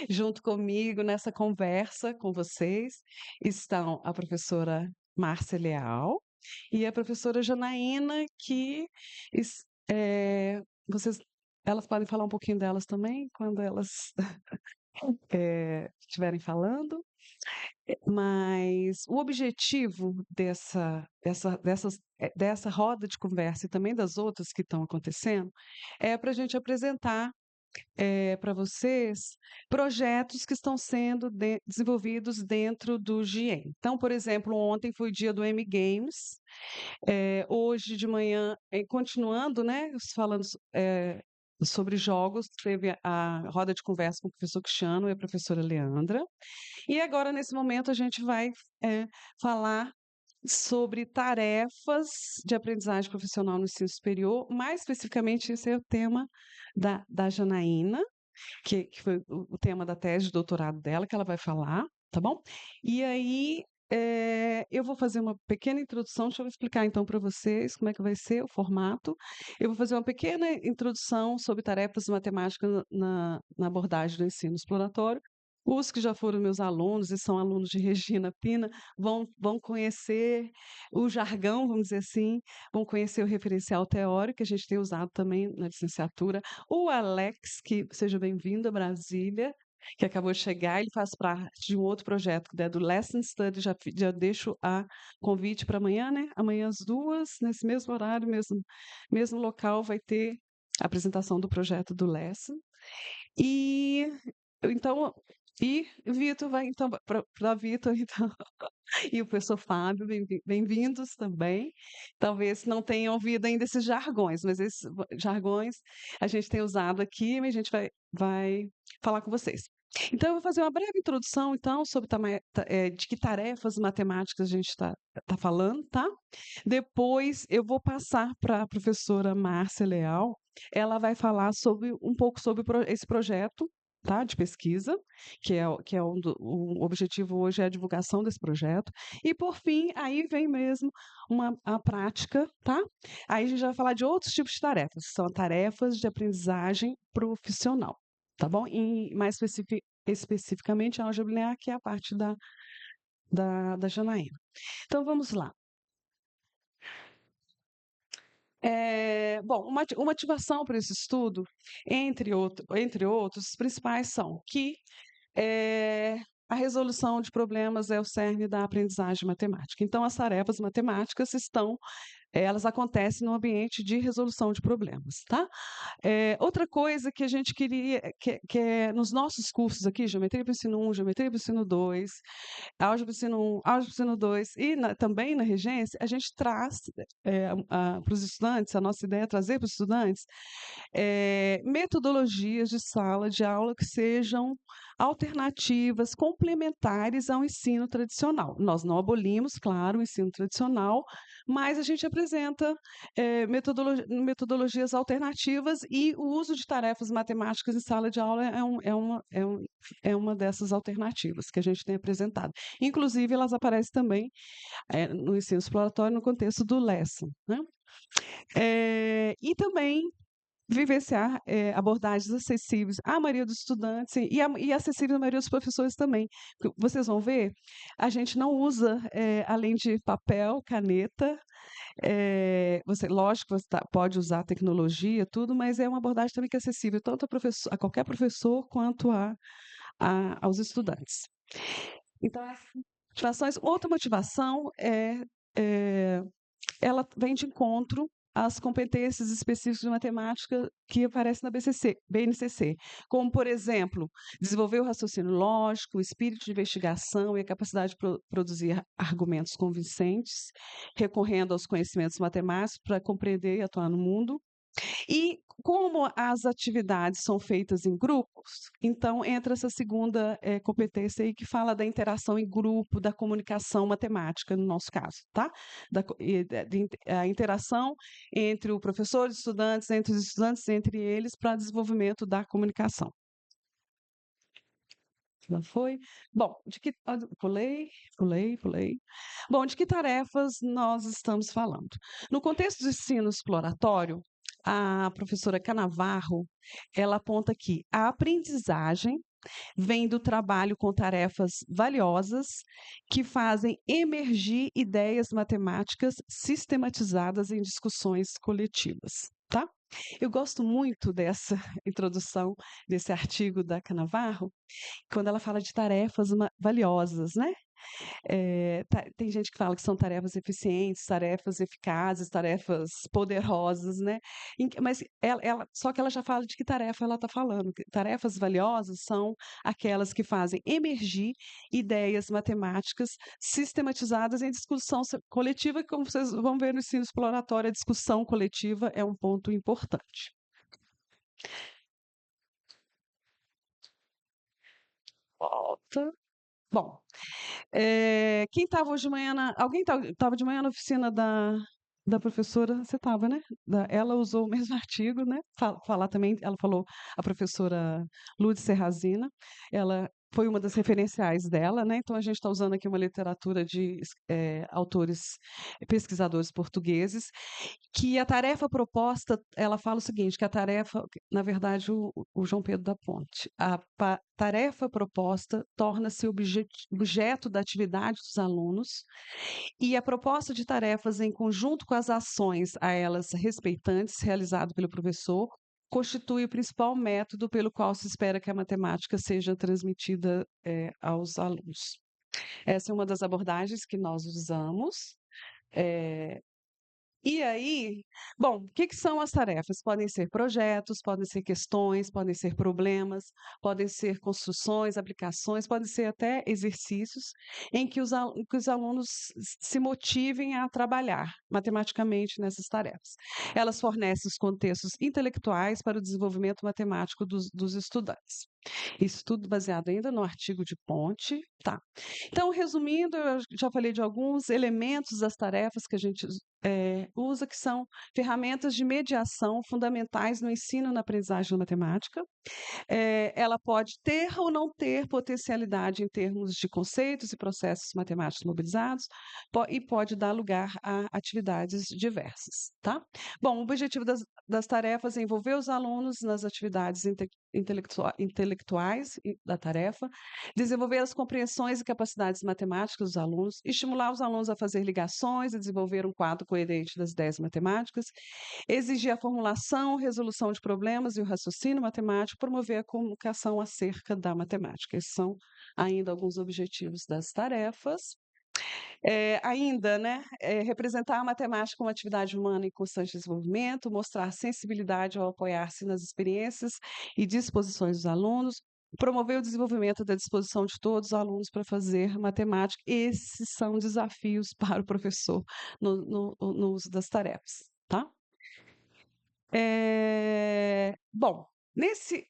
Junto comigo nessa conversa com vocês estão a professora Márcia Leal e a professora Janaína, que es vocês elas podem falar um pouquinho delas também, quando elas, estiverem falando. Mas o objetivo dessa roda de conversa e também das outras que estão acontecendo, é para a gente apresentar para vocês projetos que estão sendo desenvolvidos dentro do GIEM. Então, por exemplo, ontem foi o dia do M-Games, hoje de manhã, continuando, né, falando sobre jogos, teve a roda de conversa com o professor Cristiano e a professora Leandra. E agora, nesse momento, a gente vai falar sobre tarefas de aprendizagem profissional no ensino superior. Mais especificamente, esse é o tema da Janaína, que foi o tema da tese de doutorado dela, que ela vai falar, tá bom? E aí, eu vou fazer uma pequena introdução, deixa eu explicar então para vocês como é que vai ser o formato. Eu vou fazer uma pequena introdução sobre tarefas matemáticas na abordagem do ensino exploratório. Os que já foram meus alunos e são alunos de Regina Pina vão conhecer o jargão, vamos dizer assim, vão conhecer o referencial teórico que a gente tem usado também na licenciatura. O Alex, que seja bem-vindo a Brasília, que acabou de chegar, ele faz parte de um outro projeto, que é do Lesson Study, já deixo a convite para amanhã, né? Amanhã às 2, nesse mesmo horário, mesmo local, vai ter a apresentação do projeto do Lesson. E então, Vitor vai então para Vitor, então, e o professor Fábio, bem-vindos também. Talvez não tenham ouvido ainda esses jargões, mas esses jargões a gente tem usado aqui, mas a gente vai falar com vocês. Então, eu vou fazer uma breve introdução, então, sobre de que tarefas matemáticas a gente tá falando, tá? Depois, eu vou passar para a professora Márcia Leal, ela vai falar um pouco sobre esse projeto, tá, de pesquisa, que é o objetivo hoje é a divulgação desse projeto. E, por fim, aí vem mesmo a prática, tá? Aí a gente vai falar de outros tipos de tarefas, que são tarefas de aprendizagem profissional, tá bom? E mais especificamente a álgebra linear, que é a parte da Janaína. Então, vamos lá. Bom, uma motivação para esse estudo, entre outros, os principais são que a resolução de problemas é o cerne da aprendizagem matemática. Então, as tarefas matemáticas elas acontecem no ambiente de resolução de problemas, tá? Outra coisa que a gente queria, que é nos nossos cursos aqui, Geometria para o Ensino 1, Geometria para o Ensino 2, Álgebra para o Ensino 1, Álgebra para o Ensino 2 e também na Regência, a gente traz para os estudantes, a nossa ideia é trazer para os estudantes metodologias de sala de aula que sejam alternativas, complementares ao ensino tradicional. Nós não abolimos, claro, o ensino tradicional, mas a gente apresenta metodologias alternativas e o uso de tarefas matemáticas em sala de aula é uma dessas alternativas que a gente tem apresentado. Inclusive, elas aparecem também no ensino exploratório no contexto do Lesson, né? E também vivenciar abordagens acessíveis à maioria dos estudantes e acessíveis à maioria dos professores também. Vocês vão ver, a gente não usa, além de papel, caneta, lógico, você pode usar tecnologia, tudo, mas é uma abordagem também que é acessível tanto a qualquer professor quanto aos estudantes. Então, outra motivação ela vem de encontro às competências específicas de matemática que aparecem na BNCC, como, por exemplo, desenvolver o raciocínio lógico, o espírito de investigação e a capacidade de produzir argumentos convincentes, recorrendo aos conhecimentos matemáticos para compreender e atuar no mundo. E como as atividades são feitas em grupos, então entra essa segunda competência aí que fala da interação em grupo, da comunicação matemática, no nosso caso, tá? A interação entre o professor e os estudantes, entre os estudantes, entre eles, para desenvolvimento da comunicação. Já foi? Bom, pulei. Bom, de que tarefas nós estamos falando? No contexto do ensino exploratório, a professora Canavarro, ela aponta que a aprendizagem vem do trabalho com tarefas valiosas que fazem emergir ideias matemáticas sistematizadas em discussões coletivas, tá? Eu gosto muito dessa introdução desse artigo da Canavarro, quando ela fala de tarefas valiosas, né? Tem gente que fala que são tarefas eficientes, tarefas eficazes, tarefas poderosas, né? Mas só que ela já fala de que tarefa ela está falando. Tarefas valiosas são aquelas que fazem emergir ideias matemáticas sistematizadas em discussão coletiva, que, como vocês vão ver no ensino exploratório, a discussão coletiva é um ponto importante. Volta. Bom, quem estava hoje de manhã alguém estava de manhã na oficina da professora? Você estava, né? Ela usou o mesmo artigo, né? Falar também, ela falou, a professora Lourdes Serrazina, ela foi uma das referenciais dela, né? Então a gente está usando aqui uma literatura de autores, pesquisadores portugueses, que a tarefa proposta, ela fala o seguinte, que a tarefa, na verdade, o João Pedro da Ponte, a tarefa proposta torna-se objeto da atividade dos alunos e a proposta de tarefas em conjunto com as ações a elas respeitantes realizado pelo professor constitui o principal método pelo qual se espera que a matemática seja transmitida aos alunos. Essa é uma das abordagens que nós usamos. E aí, bom, o que são as tarefas? Podem ser projetos, podem ser questões, podem ser problemas, podem ser construções, aplicações, podem ser até exercícios em que os alunos se motivem a trabalhar matematicamente nessas tarefas. Elas fornecem os contextos intelectuais para o desenvolvimento matemático dos estudantes. Isso tudo baseado ainda no artigo de Ponte. Tá. Então, resumindo, eu já falei de alguns elementos das tarefas que a gente usa, que são ferramentas de mediação fundamentais no ensino e na aprendizagem da matemática. Ela pode ter ou não ter potencialidade em termos de conceitos e processos matemáticos mobilizados e pode dar lugar a atividades diversas, tá? Bom, o objetivo das tarefas é envolver os alunos nas atividades intelectuais da tarefa, desenvolver as compreensões e capacidades matemáticas dos alunos, estimular os alunos a fazer ligações e desenvolver um quadro coerente das ideias matemáticas, exigir a formulação, resolução de problemas e o raciocínio matemático, promover a comunicação acerca da matemática. Esses são ainda alguns objetivos das tarefas. Ainda, né, representar a matemática como atividade humana em constante desenvolvimento, mostrar sensibilidade ao apoiar-se nas experiências e disposições dos alunos, promover o desenvolvimento da disposição de todos os alunos para fazer matemática. Esses são desafios para o professor no uso das tarefas, tá? Bom, nesse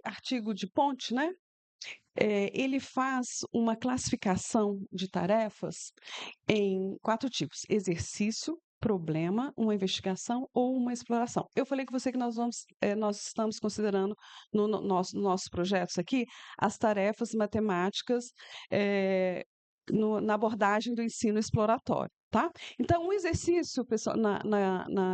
artigo de Ponte, né, ele faz uma classificação de tarefas em 4 tipos: exercício, problema, uma investigação ou uma exploração. Eu falei com você que nós estamos considerando nossos projetos aqui as tarefas matemáticas na abordagem do ensino exploratório. Tá? Então, o exercício, pessoal,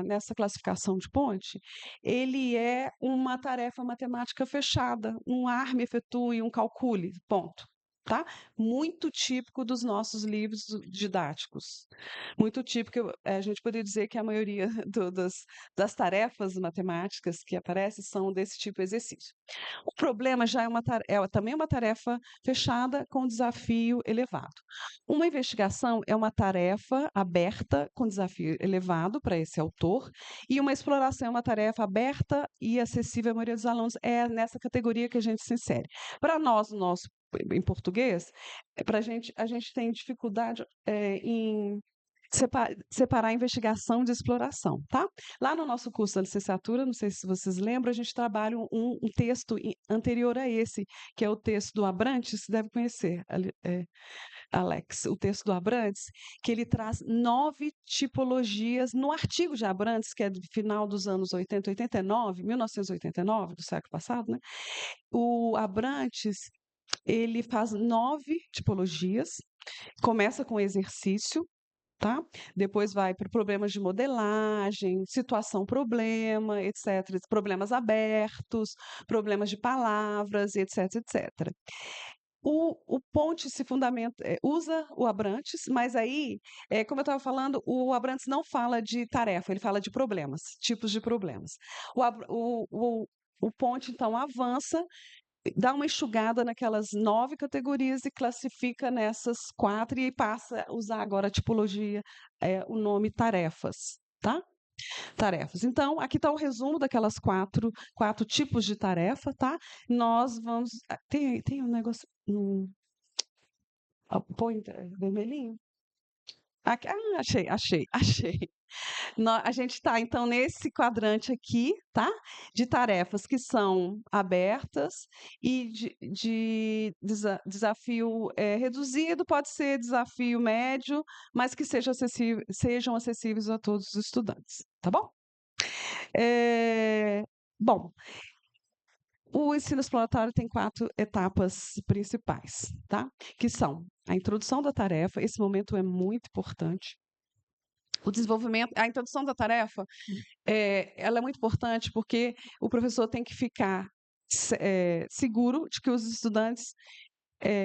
nessa classificação de Ponte, ele é uma tarefa matemática fechada, um arme efetue, um calcule, ponto. Tá? Muito típico dos nossos livros didáticos. Muito típico, a gente poderia dizer que a maioria das tarefas matemáticas que aparecem são desse tipo de exercício. O problema já é também uma tarefa fechada com desafio elevado. Uma investigação é uma tarefa aberta com desafio elevado para esse autor, e uma exploração é uma tarefa aberta e acessível à maioria dos alunos. É nessa categoria que a gente se insere. Para nós, em português, a gente tem dificuldade em separar investigação de exploração, tá? Lá no nosso curso da licenciatura, não sei se vocês lembram, a gente trabalha um texto anterior a esse, que é o texto do Abrantes, você deve conhecer, Alex, o texto do Abrantes, que ele traz 9 tipologias, no artigo de Abrantes, que é do final dos anos 1989, do século passado, né? O Abrantes, ele faz 9 tipologias, começa com exercício, tá? Depois vai para problemas de modelagem, situação-problema, etc. Problemas abertos, problemas de palavras, etc, etc. O Ponte se fundamenta, usa o Abrantes, mas aí, como eu estava falando, o Abrantes não fala de tarefa, ele fala de problemas, tipos de problemas. O Ponte, então, avança, dá uma enxugada naquelas 9 categorias e classifica nessas 4 e passa a usar agora a tipologia, o nome tarefas, tá? Tarefas. Então, aqui está o resumo daquelas quatro tipos de tarefa, tá? Nós vamos. Tem um negócio. Põe vermelhinho? Aqui, achei. A gente está, então, nesse quadrante aqui, tá? De tarefas que são abertas e de desafio reduzido, pode ser desafio médio, mas que sejam acessíveis a todos os estudantes, tá bom? Bom, o ensino exploratório tem 4 etapas principais, tá? Que são a introdução da tarefa, esse momento é muito importante. O desenvolvimento, a introdução da tarefa, ela é muito importante porque o professor tem que ficar seguro de que os estudantes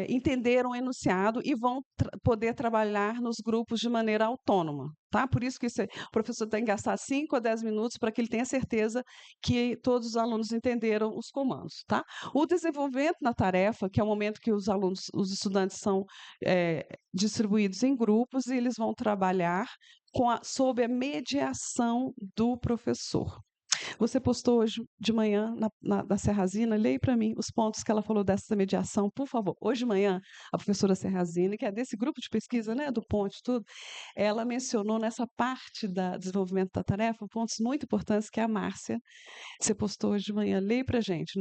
entenderam o enunciado e vão poder trabalhar nos grupos de maneira autônoma, tá? Por isso que o professor tem que gastar 5 a 10 minutos para que ele tenha certeza que todos os alunos entenderam os comandos, tá? O desenvolvimento na tarefa, que é o momento que os estudantes são distribuídos em grupos e eles vão trabalhar sob a mediação do professor. Você postou hoje de manhã na Serrazina, leia para mim os pontos que ela falou dessa mediação, por favor. Hoje de manhã, a professora Serrazina, que é desse grupo de pesquisa, né, do Ponte, tudo, ela mencionou nessa parte do desenvolvimento da tarefa pontos muito importantes que a Márcia, você postou hoje de manhã, leia para a gente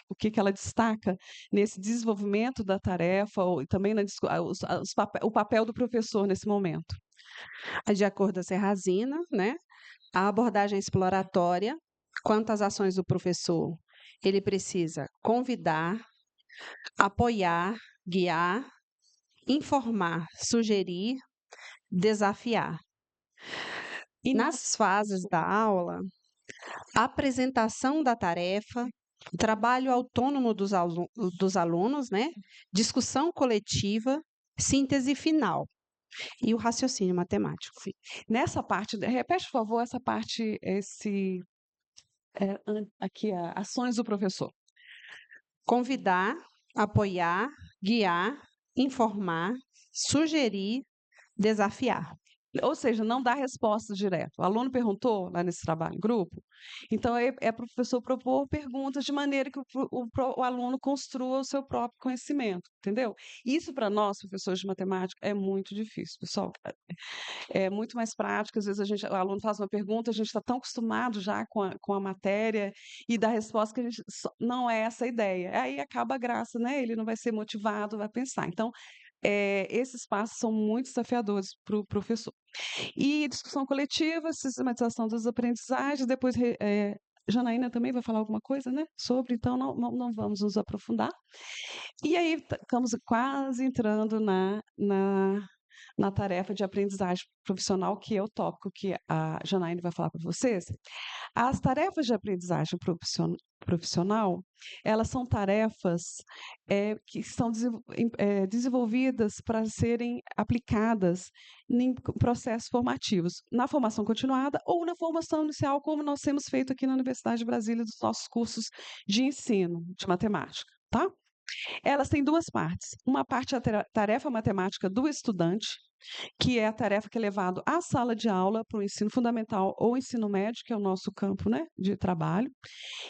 o que ela destaca nesse desenvolvimento da tarefa, ou também o papel do professor nesse momento. De acordo com a Serrazina, né? A abordagem exploratória, quanto às ações do professor, ele precisa convidar, apoiar, guiar, informar, sugerir, desafiar. E nas fases da aula, apresentação da tarefa, trabalho autônomo dos alunos, né? Discussão coletiva, síntese final e o raciocínio matemático. Sim. Nessa parte, repete, por favor, essa parte, aqui, ações do professor. Convidar, apoiar, guiar, informar, sugerir, desafiar. Ou seja, não dá resposta direta. O aluno perguntou lá nesse trabalho em grupo, então é para o professor propor perguntas de maneira que o aluno construa o seu próprio conhecimento, entendeu? Isso para nós, professores de matemática, é muito difícil, pessoal. É muito mais prático, às vezes o aluno faz uma pergunta, a gente está tão acostumado já com a matéria e dá resposta que a gente não é essa a ideia. Aí acaba a graça, né? Ele não vai ser motivado, vai pensar. Então, esses passos são muito desafiadores para o professor. E discussão coletiva, sistematização das aprendizagens, depois Janaína também vai falar alguma coisa, né? Sobre, então não vamos nos aprofundar. E aí estamos quase entrando na tarefa de aprendizagem profissional, que é o tópico que a Janaína vai falar para vocês. As tarefas de aprendizagem profissional, elas são tarefas que são desenvolvidas para serem aplicadas em processos formativos, na formação continuada ou na formação inicial, como nós temos feito aqui na Universidade de Brasília, dos nossos cursos de ensino de matemática, tá? Elas têm 2 partes. Uma parte é a tarefa matemática do estudante, que é a tarefa que é levado à sala de aula para o ensino fundamental ou ensino médio, que é o nosso campo, né, de trabalho.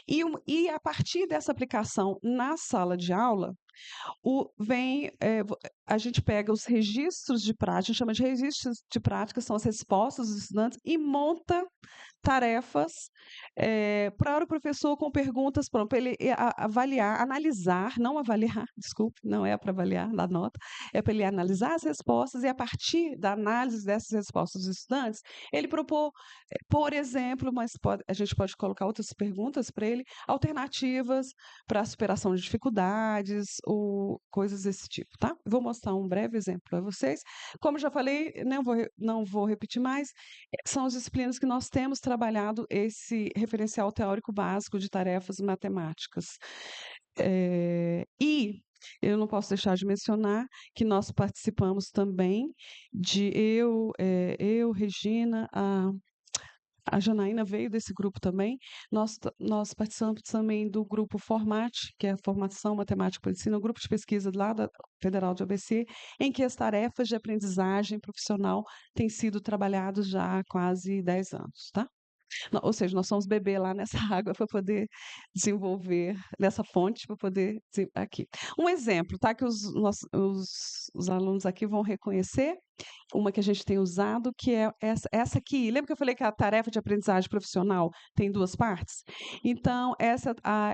E a partir dessa aplicação na sala de aula, a gente pega os registros de prática, a gente chama de registros de prática, são as respostas dos estudantes, e monta tarefas para o professor com perguntas para ele avaliar, analisar, não avaliar, desculpe, não é para avaliar, dar nota, é para ele analisar as respostas e, a partir da análise dessas respostas dos estudantes, ele propor, por exemplo, mas a gente pode colocar outras perguntas para ele, alternativas para a superação de dificuldades coisas desse tipo, tá? Vou mostrar um breve exemplo para vocês. Como já falei, não vou repetir mais, são as disciplinas que nós temos trabalhado esse referencial teórico básico de tarefas matemáticas. E eu não posso deixar de mencionar que nós participamos também eu, Regina, a Janaína veio desse grupo também. Nós participamos também do grupo Format, que é a Formação Matemática para o Ensino, um grupo de pesquisa lá da Federal de ABC, em que as tarefas de aprendizagem profissional têm sido trabalhadas já há quase 10 anos, tá? Ou seja, nós somos bebê lá nessa água para poder desenvolver, nessa fonte para poder aqui. Um exemplo, tá? Que os alunos aqui vão reconhecer, uma que a gente tem usado, que é essa aqui. Lembra que eu falei que a tarefa de aprendizagem profissional tem duas partes? Então,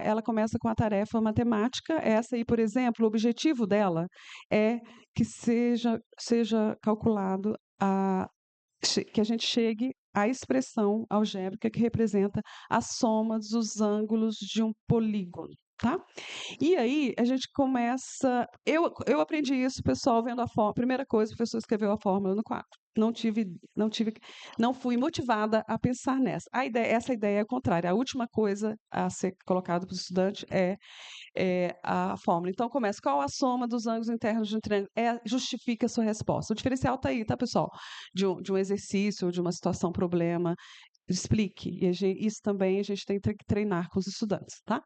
ela começa com a tarefa matemática. Essa aí, por exemplo, o objetivo dela é que seja calculado que a gente chegue à expressão algébrica que representa a soma dos ângulos de um polígono, tá? E aí a gente começa. Eu aprendi isso, pessoal, vendo a fórmula. Primeira coisa, o professor escreveu a fórmula no quadro. Não fui motivada a pensar nessa. Essa ideia é contrária. A última coisa a ser colocada para o estudante é a fórmula. Então, começa. Qual a soma dos ângulos internos de um triângulo? Justifica a sua resposta. O diferencial está aí, tá, pessoal? De um exercício, de uma situação, problema. Explique. E isso também a gente tem que treinar com os estudantes, tá?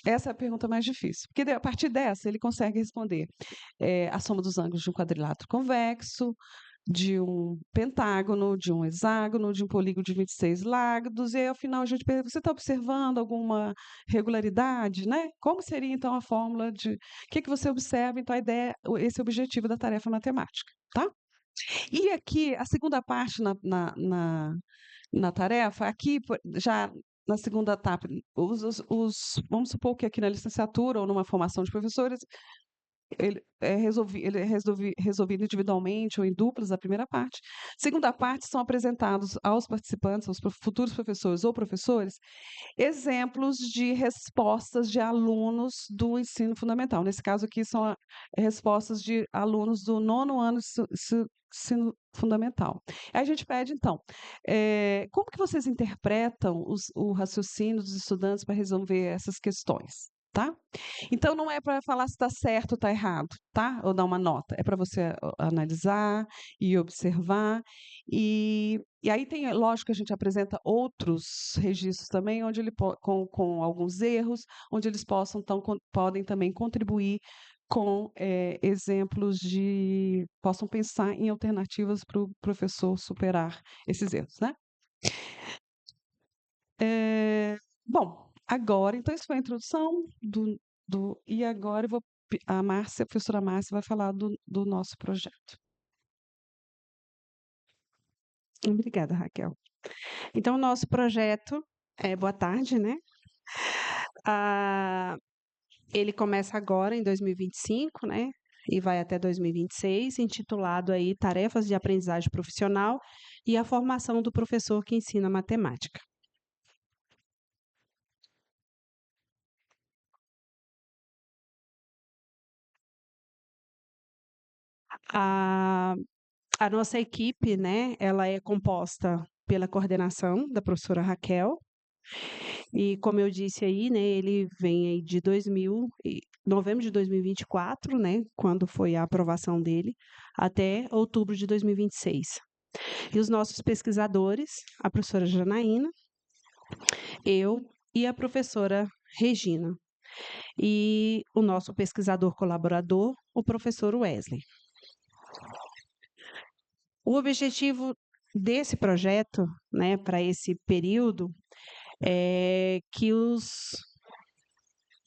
Essa é a pergunta mais difícil, porque a partir dessa ele consegue responder a soma dos ângulos de um quadrilátero convexo, de um pentágono, de um hexágono, de um polígono de 26 lados, e aí, ao final a gente pergunta, você está observando alguma regularidade, né? Como seria então a fórmula de... O que você observa? Então a ideia, esse é o objetivo da tarefa matemática, tá? E aqui, a segunda parte na tarefa, aqui já na segunda etapa, vamos supor que aqui na licenciatura ou numa formação de professores, ele é resolvido individualmente ou em duplas, a primeira parte. Segunda parte, são apresentados aos participantes, aos futuros professores ou professores, exemplos de respostas de alunos do ensino fundamental. Nesse caso aqui, são respostas de alunos do 9º ano de ensino fundamental. Aí a gente pede, então, como que vocês interpretam o raciocínio dos estudantes para resolver essas questões? Tá? Então, não é para falar se está certo ou está errado, tá? Ou dar uma nota. É para você analisar e observar. E aí tem, lógico, que a gente apresenta outros registros também, onde com alguns erros, onde eles podem também contribuir com exemplos possam pensar em alternativas para o professor superar esses erros, né? Bom, agora, então, isso foi a introdução e agora a professora Márcia vai falar do nosso projeto. Obrigada, Raquel. Então, o nosso projeto, boa tarde, né? Ele começa agora, em 2025, né? E vai até 2026, intitulado aí Tarefas de Aprendizagem Profissional e a Formação do Professor que Ensina Matemática. A nossa equipe, né, ela é composta pela coordenação da professora Raquel, e como eu disse aí, né, ele vem aí de novembro de 2024, né, quando foi a aprovação dele, até outubro de 2026. E os nossos pesquisadores, a professora Janaína, eu e a professora Regina. E o nosso pesquisador colaborador, o professor Wesley. O objetivo desse projeto, né, para esse período, é que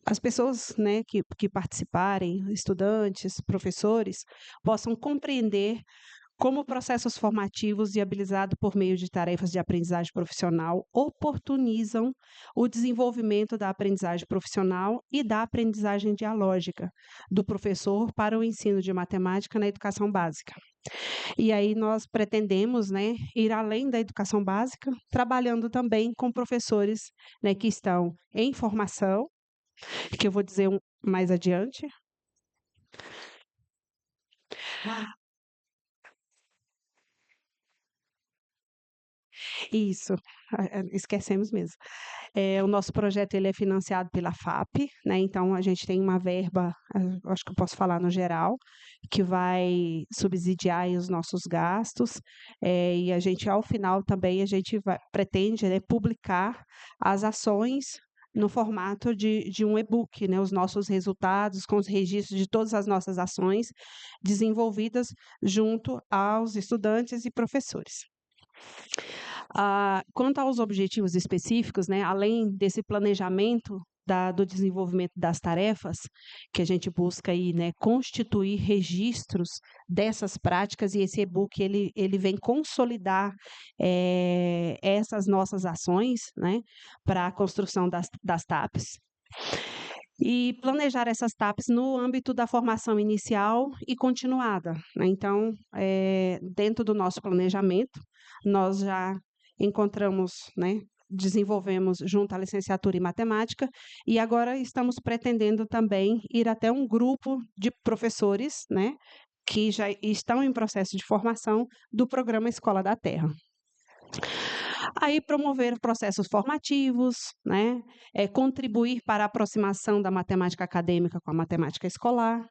as pessoas, né, que participarem, estudantes, professores, possam compreender como processos formativos viabilizados por meio de tarefas de aprendizagem profissional oportunizam o desenvolvimento da aprendizagem profissional e da aprendizagem dialógica do professor para o ensino de matemática na educação básica. E aí nós pretendemos, né, ir além da educação básica, trabalhando também com professores, né, que estão em formação que eu vou dizer mais adiante. Isso, esquecemos mesmo. O nosso projeto ele é financiado pela FAP, né? Então a gente tem uma verba, acho que eu posso falar no geral, que vai subsidiar aí os nossos gastos, e a gente, ao final também, a gente pretende, né, publicar as ações no formato de um e-book, né? Os nossos resultados com os registros de todas as nossas ações desenvolvidas junto aos estudantes e professores. Quanto aos objetivos específicos, né, além desse planejamento do desenvolvimento das tarefas, que a gente busca aí, né, constituir registros dessas práticas, e esse e-book ele vem consolidar essas nossas ações, né, para a construção das TAPs. E planejar essas TAPs no âmbito da formação inicial e continuada, né? Então, dentro do nosso planejamento, nós já encontramos, né, desenvolvemos junto à licenciatura em matemática, e agora estamos pretendendo também ir até um grupo de professores, né, que já estão em processo de formação do programa Escola da Terra. Aí promover processos formativos, né, contribuir para a aproximação da matemática acadêmica com a matemática escolar,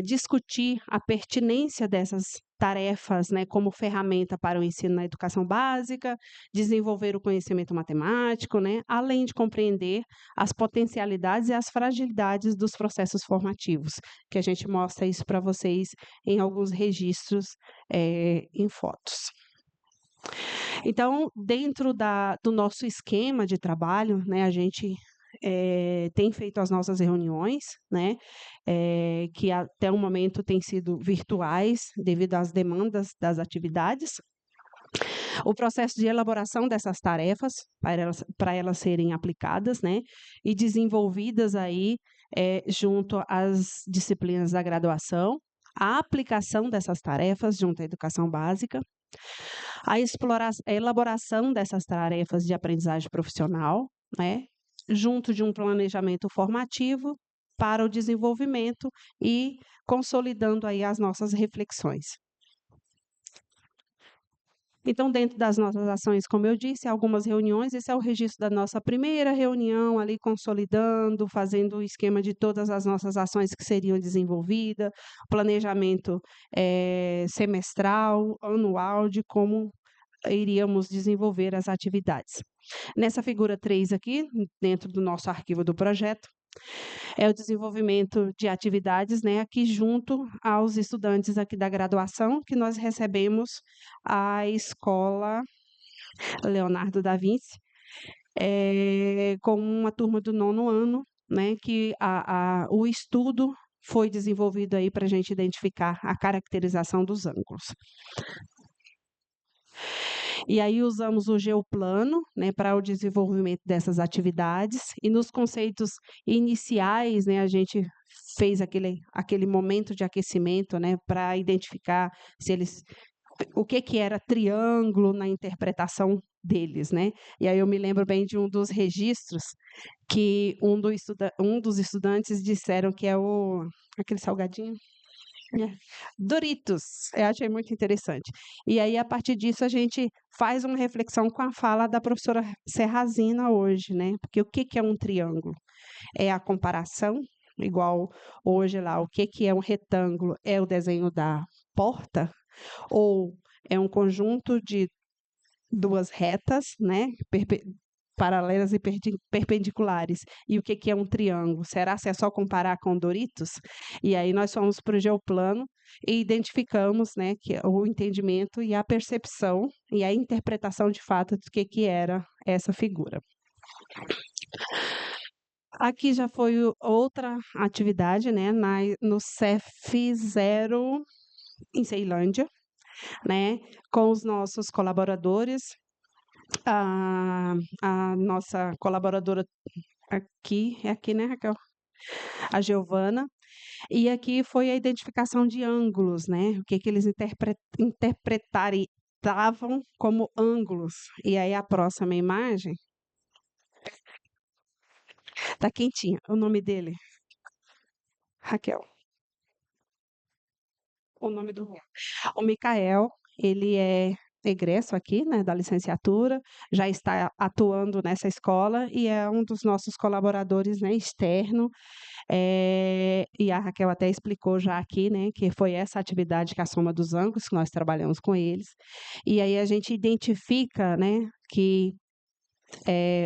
discutir a pertinência dessas tarefas, né, como ferramenta para o ensino na educação básica, desenvolver o conhecimento matemático, né, além de compreender as potencialidades e as fragilidades dos processos formativos, que a gente mostra isso para vocês em alguns registros em fotos. Então, dentro do nosso esquema de trabalho, né, a gente tem feito as nossas reuniões, né, que até o momento têm sido virtuais devido às demandas das atividades. O processo de elaboração dessas tarefas para elas serem aplicadas, né, e desenvolvidas aí junto às disciplinas da graduação, a aplicação dessas tarefas junto à educação básica, a elaboração dessas tarefas de aprendizagem profissional, né, junto de um planejamento formativo para o desenvolvimento e consolidando aí as nossas reflexões. Então, dentro das nossas ações, como eu disse, algumas reuniões, esse é o registro da nossa primeira reunião, ali consolidando, fazendo o esquema de todas as nossas ações que seriam desenvolvidas, planejamento semestral, anual, de como iríamos desenvolver as atividades. Nessa figura 3 aqui, dentro do nosso arquivo do projeto, é o desenvolvimento de atividades, né, aqui junto aos estudantes aqui da graduação, que nós recebemos a escola Leonardo da Vinci, com uma turma do 9º ano, né, que o estudo foi desenvolvido aí para a gente identificar a caracterização dos ângulos. E aí usamos o geoplano, né, para o desenvolvimento dessas atividades, e nos conceitos iniciais, né, a gente fez aquele momento de aquecimento, né, para identificar o que era triângulo na interpretação deles, né? E aí eu me lembro bem de um dos registros que um dos estudantes disseram que é aquele salgadinho. Doritos, eu achei muito interessante. E aí, a partir disso, a gente faz uma reflexão com a fala da professora Serrazina hoje, né? Porque o que é um triângulo? É a comparação, igual hoje lá, o que é um retângulo? É o desenho da porta? Ou é um conjunto de duas retas, né? Paralelas e perpendiculares. E o que é um triângulo? Será que é só comparar com Doritos? E aí nós fomos para o geoplano e identificamos, né, que o entendimento e a percepção e a interpretação de fato do que era essa figura. Aqui já foi outra atividade, né, no CEF 0 em Ceilândia, né, com os nossos colaboradores. A nossa colaboradora aqui, né, Raquel? A Giovana. E aqui foi a identificação de ângulos, né? O que eles interpretavam como ângulos. E aí a próxima imagem Tá quentinha. O nome dele, Raquel. O nome do o Micael, ele é egresso aqui, né, da licenciatura, já está atuando nessa escola e é um dos nossos colaboradores, né, externo. E a Raquel até explicou já aqui, né, que foi essa atividade que é a soma dos ângulos, que nós trabalhamos com eles. E aí a gente identifica, né, que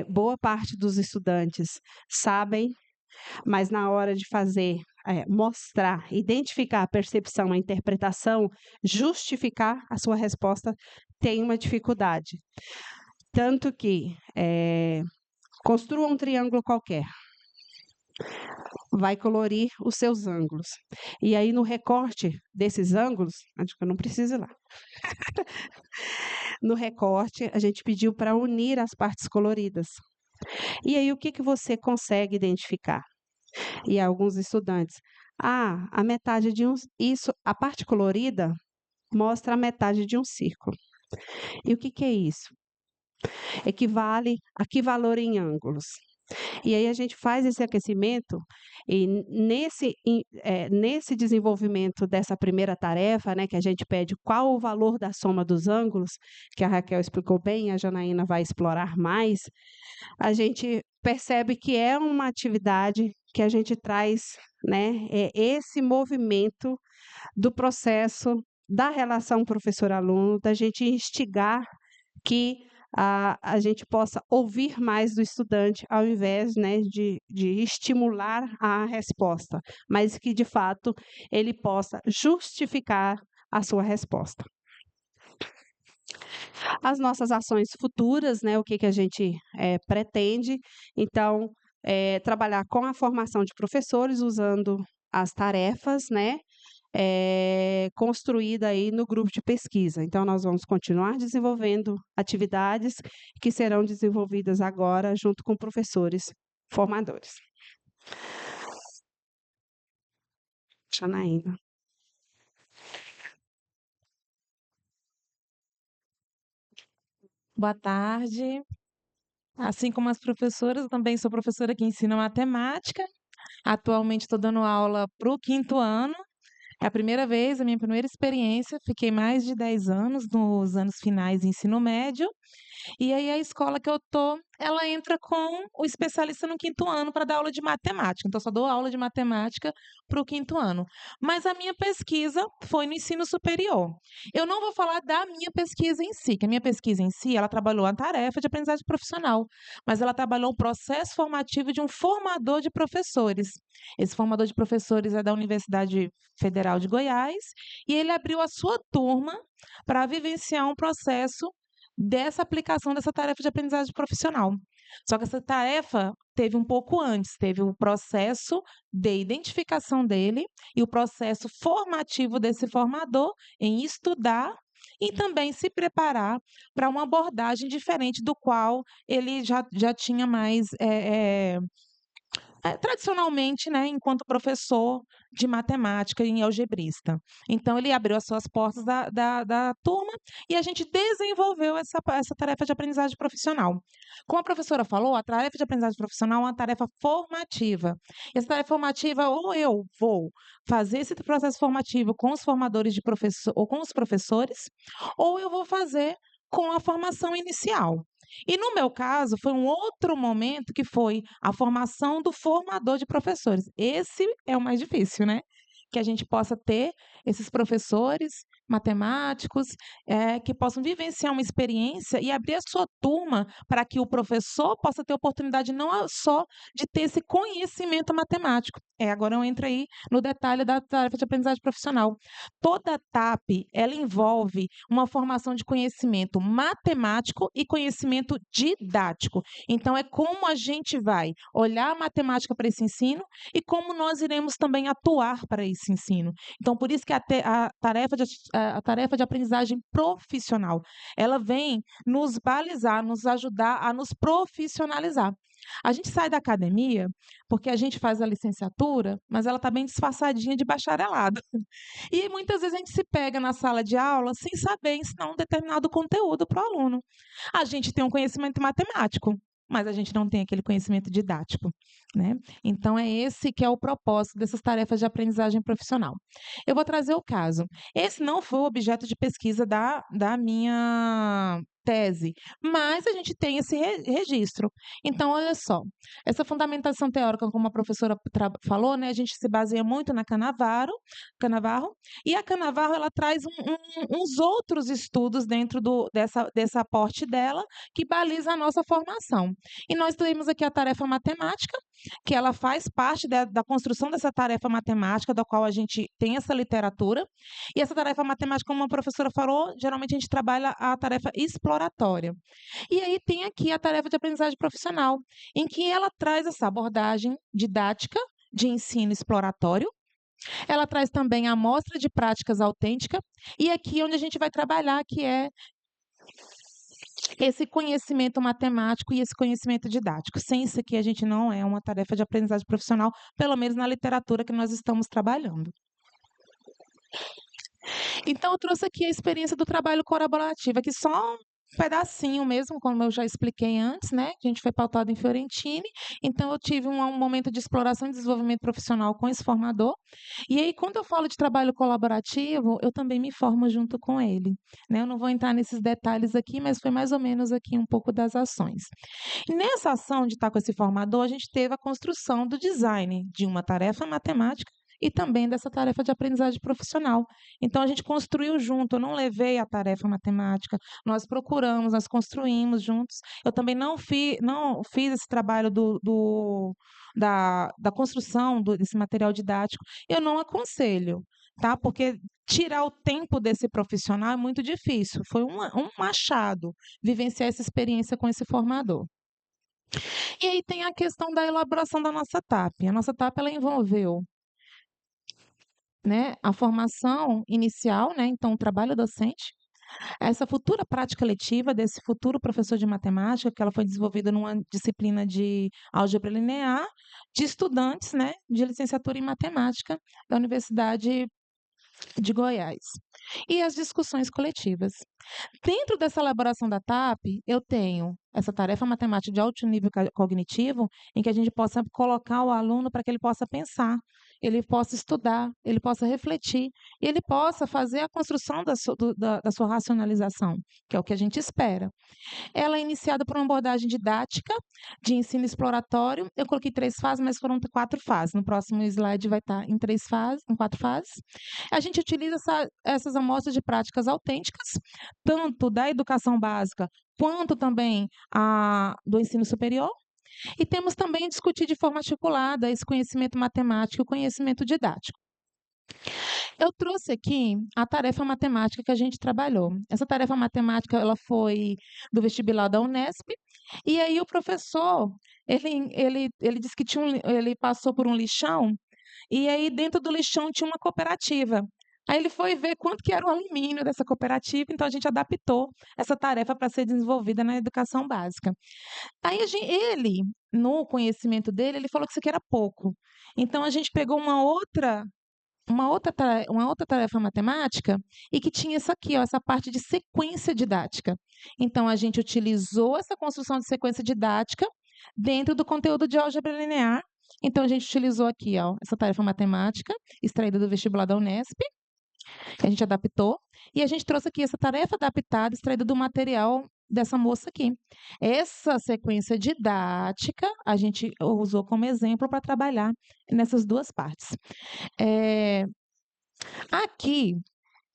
boa parte dos estudantes sabem, mas na hora de fazer, mostrar, identificar a percepção, a interpretação, justificar a sua resposta, tem uma dificuldade. Tanto que construa um triângulo qualquer, vai colorir os seus ângulos. E aí, no recorte desses ângulos, acho que eu não preciso ir lá. No recorte, a gente pediu para unir as partes coloridas. E aí, o que que você consegue identificar? E alguns estudantes, a metade de isso, a parte colorida mostra a metade de um círculo. E o que que é isso? Equivale a que valor em ângulos? E aí a gente faz esse aquecimento e nesse desenvolvimento dessa primeira tarefa, né, que a gente pede qual o valor da soma dos ângulos, que a Raquel explicou bem, a Janaína vai explorar mais, a gente percebe que é uma atividade que a gente traz, né, esse movimento do processo da relação professor-aluno, da gente instigar que a gente possa ouvir mais do estudante, ao invés, né, de estimular a resposta, mas que, de fato, ele possa justificar a sua resposta. As nossas ações futuras, né, o que que a gente pretende, então, trabalhar com a formação de professores, usando as tarefas, né, construída aí no grupo de pesquisa. Então, nós vamos continuar desenvolvendo atividades que serão desenvolvidas agora junto com professores formadores. Janaína. Boa tarde. Assim como as professoras, eu também sou professora que ensina matemática. Atualmente estou dando aula para o 5º ano. É a primeira vez, a minha primeira experiência. Fiquei mais de 10 anos nos anos finais de ensino médio. E aí a escola que eu tô, ela entra com o especialista no 5º ano para dar aula de matemática. Então, eu só dou aula de matemática para o 5º ano. Mas a minha pesquisa foi no ensino superior. Eu não vou falar da minha pesquisa em si, que a minha pesquisa em si, ela trabalhou a tarefa de aprendizagem profissional, mas ela trabalhou o processo formativo de um formador de professores. Esse formador de professores é da Universidade Federal de Goiás e ele abriu a sua turma para vivenciar um processo dessa aplicação dessa tarefa de aprendizagem profissional. Só que essa tarefa teve um pouco antes, teve o processo de identificação dele e o processo formativo desse formador em estudar e também se preparar para uma abordagem diferente do qual ele já tinha mais tradicionalmente, né, enquanto professor de matemática e algebrista. Então, ele abriu as suas portas da turma e a gente desenvolveu essa tarefa de aprendizagem profissional. Como a professora falou, a tarefa de aprendizagem profissional é uma tarefa formativa. Essa tarefa formativa, ou eu vou fazer esse processo formativo com os formadores de professor, ou com os professores, ou eu vou fazer com a formação inicial. E no meu caso, foi um outro momento que foi a formação do formador de professores. Esse é o mais difícil, né? Que a gente possa ter esses professores matemáticos que possam vivenciar uma experiência e abrir a sua turma para que o professor possa ter oportunidade não só de ter esse conhecimento matemático. Agora eu entro aí no detalhe da tarefa de aprendizagem profissional. Toda TAP, ela envolve uma formação de conhecimento matemático e conhecimento didático. Então, é como a gente vai olhar a matemática para esse ensino e como nós iremos também atuar para esse ensino. Então, por isso que a tarefa de aprendizagem profissional, ela vem nos balizar, nos ajudar a nos profissionalizar. A gente sai da academia porque a gente faz a licenciatura, mas ela está bem disfarçadinha de bacharelado. E muitas vezes a gente se pega na sala de aula sem saber ensinar um determinado conteúdo para o aluno. A gente tem um conhecimento matemático, mas a gente não tem aquele conhecimento didático, né? Então, é esse que é o propósito dessas tarefas de aprendizagem profissional. Eu vou trazer o caso. Esse não foi o objeto de pesquisa da minha tese, mas a gente tem esse registro. Então, olha só, essa fundamentação teórica, como a professora falou, né, a gente se baseia muito na Canavarro, e a Canavarro ela traz uns outros estudos dentro dessa aporte dela, que baliza a nossa formação. E nós temos aqui a tarefa matemática, que ela faz parte da construção dessa tarefa matemática, da qual a gente tem essa literatura. E essa tarefa matemática, como a professora falou, geralmente a gente trabalha a tarefa exploratória. E aí tem aqui a tarefa de aprendizagem profissional, em que ela traz essa abordagem didática de ensino exploratório. Ela traz também a amostra de práticas autêntica, e aqui onde a gente vai trabalhar, que é esse conhecimento matemático e esse conhecimento didático. Sem isso aqui, a gente não é uma tarefa de aprendizagem profissional, pelo menos na literatura que nós estamos trabalhando. Então, eu trouxe aqui a experiência do trabalho colaborativo, aqui só um pedacinho mesmo, como eu já expliquei antes, né? A gente foi pautado em Fiorentini, então eu tive um momento de exploração e desenvolvimento profissional com esse formador. E aí, quando eu falo de trabalho colaborativo, eu também me formo junto com ele, né? Eu não vou entrar nesses detalhes aqui, mas foi mais ou menos aqui um pouco das ações. E nessa ação de estar com esse formador, a gente teve a construção do design de uma tarefa matemática e também dessa tarefa de aprendizagem profissional. Então, a gente construiu junto, eu não levei a tarefa matemática, nós procuramos, nós construímos juntos. Eu também não fiz esse trabalho da construção desse material didático. Eu não aconselho, tá? Porque tirar o tempo desse profissional é muito difícil. Foi um achado vivenciar essa experiência com esse formador. E aí tem a questão da elaboração da nossa TAP. A nossa TAP ela envolveu, né, a formação inicial, né, então o trabalho docente, essa futura prática letiva desse futuro professor de matemática, que ela foi desenvolvida numa disciplina de álgebra linear, de estudantes, né, de licenciatura em matemática da Universidade de Goiás. E as discussões coletivas. Dentro dessa elaboração da TAP, eu tenho essa tarefa matemática de alto nível cognitivo, em que a gente possa colocar o aluno para que ele possa pensar, ele possa estudar, ele possa refletir, e ele possa fazer a construção da sua racionalização, que é o que a gente espera. Ela é iniciada por uma abordagem didática de ensino exploratório. Eu coloquei 3 fases, mas foram 4 fases. No próximo slide vai estar em 4 fases. A gente utiliza essas amostras de práticas autênticas, tanto da educação básica quanto também do ensino superior. E temos também a discutir de forma articulada esse conhecimento matemático e o conhecimento didático. Eu trouxe aqui a tarefa matemática que a gente trabalhou. Essa tarefa matemática ela foi do vestibular da Unesp, e aí o professor, ele disse que ele passou por um lixão, e aí dentro do lixão tinha uma cooperativa. Aí ele foi ver quanto que era o alumínio dessa cooperativa, então a gente adaptou essa tarefa para ser desenvolvida na educação básica. Aí ele, no conhecimento dele, ele falou que isso aqui era pouco. Então a gente pegou uma outra tarefa matemática e que tinha isso aqui, ó, essa parte de sequência didática. Então, a gente utilizou essa construção de sequência didática dentro do conteúdo de álgebra linear. Então, a gente utilizou aqui, ó, essa tarefa matemática extraída do vestibular da Unesp, que a gente adaptou, e a gente trouxe aqui essa tarefa adaptada extraída do material dessa moça aqui. Essa sequência didática a gente usou como exemplo para trabalhar nessas 2 partes. Aqui,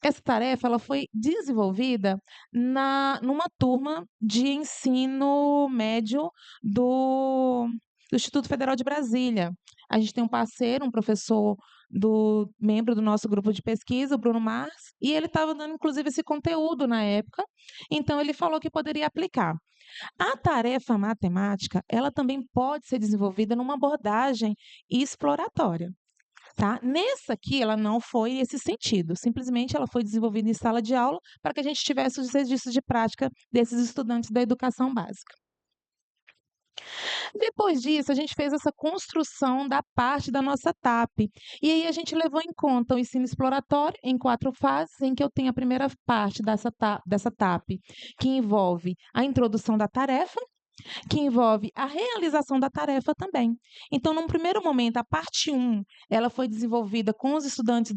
essa tarefa ela foi desenvolvida numa turma de ensino médio do Instituto Federal de Brasília. A gente tem um parceiro, um professor membro do nosso grupo de pesquisa, o Bruno Mars, e ele estava dando, inclusive, esse conteúdo na época, então ele falou que poderia aplicar. A tarefa matemática, ela também pode ser desenvolvida numa abordagem exploratória. Tá? Nessa aqui, ela não foi esse sentido, simplesmente ela foi desenvolvida em sala de aula para que a gente tivesse os registros de prática desses estudantes da educação básica. Depois disso, a gente fez essa construção da parte da nossa TAP. E aí a gente levou em conta o ensino exploratório em 4 fases, em que eu tenho a primeira parte dessa TAP, que envolve a introdução da tarefa, que envolve a realização da tarefa também. Então, num primeiro momento, a parte 1, ela foi desenvolvida com os estudantes,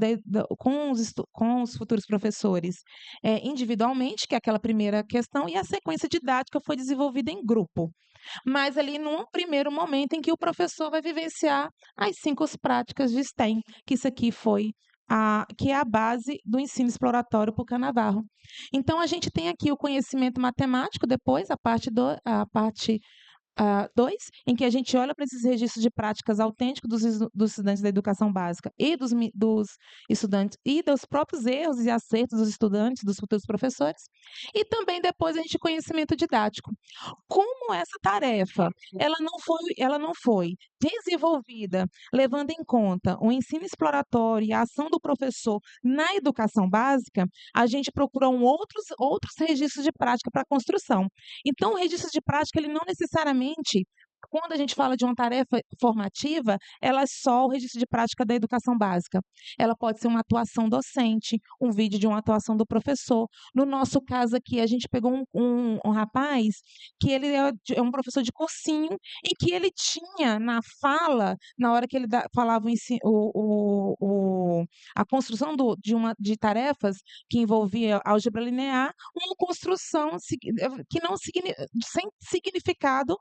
com os futuros professores, individualmente, que é aquela primeira questão, e a sequência didática foi desenvolvida em grupo. Mas ali num primeiro momento em que o professor vai vivenciar as 5 práticas de STEM, que isso aqui foi que é a base do ensino exploratório para o Canavarro. Então, a gente tem aqui o conhecimento matemático, depois, a parte 2, em que a gente olha para esses registros de práticas autênticos dos estudantes da educação básica e dos estudantes, e dos próprios erros e acertos dos estudantes, dos futuros professores, e também depois a gente conhecimento didático. Como essa tarefa ela não foi desenvolvida levando em conta o ensino exploratório e a ação do professor na educação básica, a gente procurou outros registros de prática para a construção. Então, o registro de prática, ele não necessariamente, quando a gente fala de uma tarefa formativa, ela é só o registro de prática da educação básica. Ela pode ser uma atuação docente, um vídeo de uma atuação do professor. No nosso caso aqui, a gente pegou um rapaz que ele é um professor de cursinho e que ele tinha na fala, na hora que ele falava a construção de tarefas que envolvia álgebra linear, uma construção que não sem significado,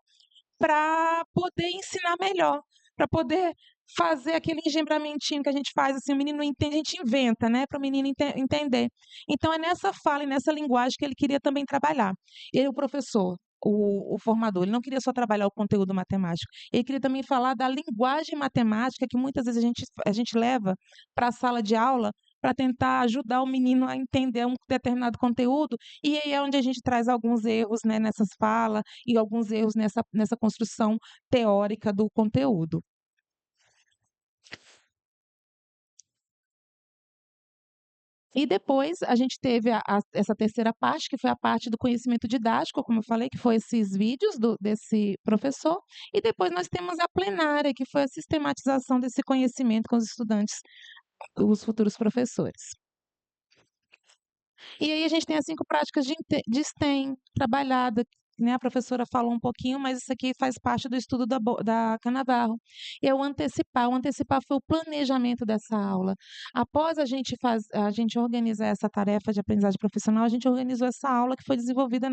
para poder ensinar melhor, para poder fazer aquele engembramentinho que a gente faz, assim, o menino não entende, a gente inventa, né, para o menino entender. Então, é nessa fala e nessa linguagem que ele queria também trabalhar. Ele, o professor, o formador, ele não queria só trabalhar o conteúdo matemático, ele queria também falar da linguagem matemática que muitas vezes a gente leva para a sala de aula para tentar ajudar o menino a entender um determinado conteúdo, e aí é onde a gente traz alguns erros, né, nessas falas e alguns erros nessa construção teórica do conteúdo. E depois a gente teve essa terceira parte, que foi a parte do conhecimento didático, como eu falei, que foi esses vídeos desse professor, e depois nós temos a plenária, que foi a sistematização desse conhecimento com os estudantes, os futuros professores. E aí a gente tem as 5 práticas de STEM trabalhada, né? A professora falou um pouquinho, mas isso aqui faz parte do estudo da Canavarro. E o antecipar foi o planejamento dessa aula. Após a gente organizar essa tarefa de aprendizagem profissional, a gente organizou essa aula que foi desenvolvida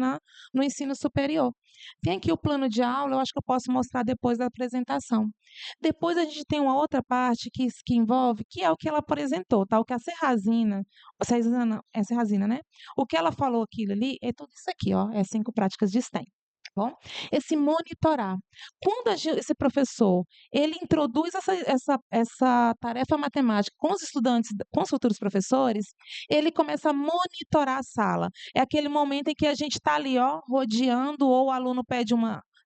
no ensino superior. Tem aqui o plano de aula, eu acho que eu posso mostrar depois da apresentação. Depois a gente tem uma outra parte que envolve, que é o que ela apresentou, tá? O que a Serrazina, é Serrazina, né? O que ela falou aquilo ali é tudo isso aqui, ó, é 5 práticas de STEM. Bom, esse monitorar. Quando esse professor ele introduz essa tarefa matemática com os estudantes, com os futuros professores, ele começa a monitorar a sala. É aquele momento em que a gente está ali, ó, rodeando, ou o aluno pede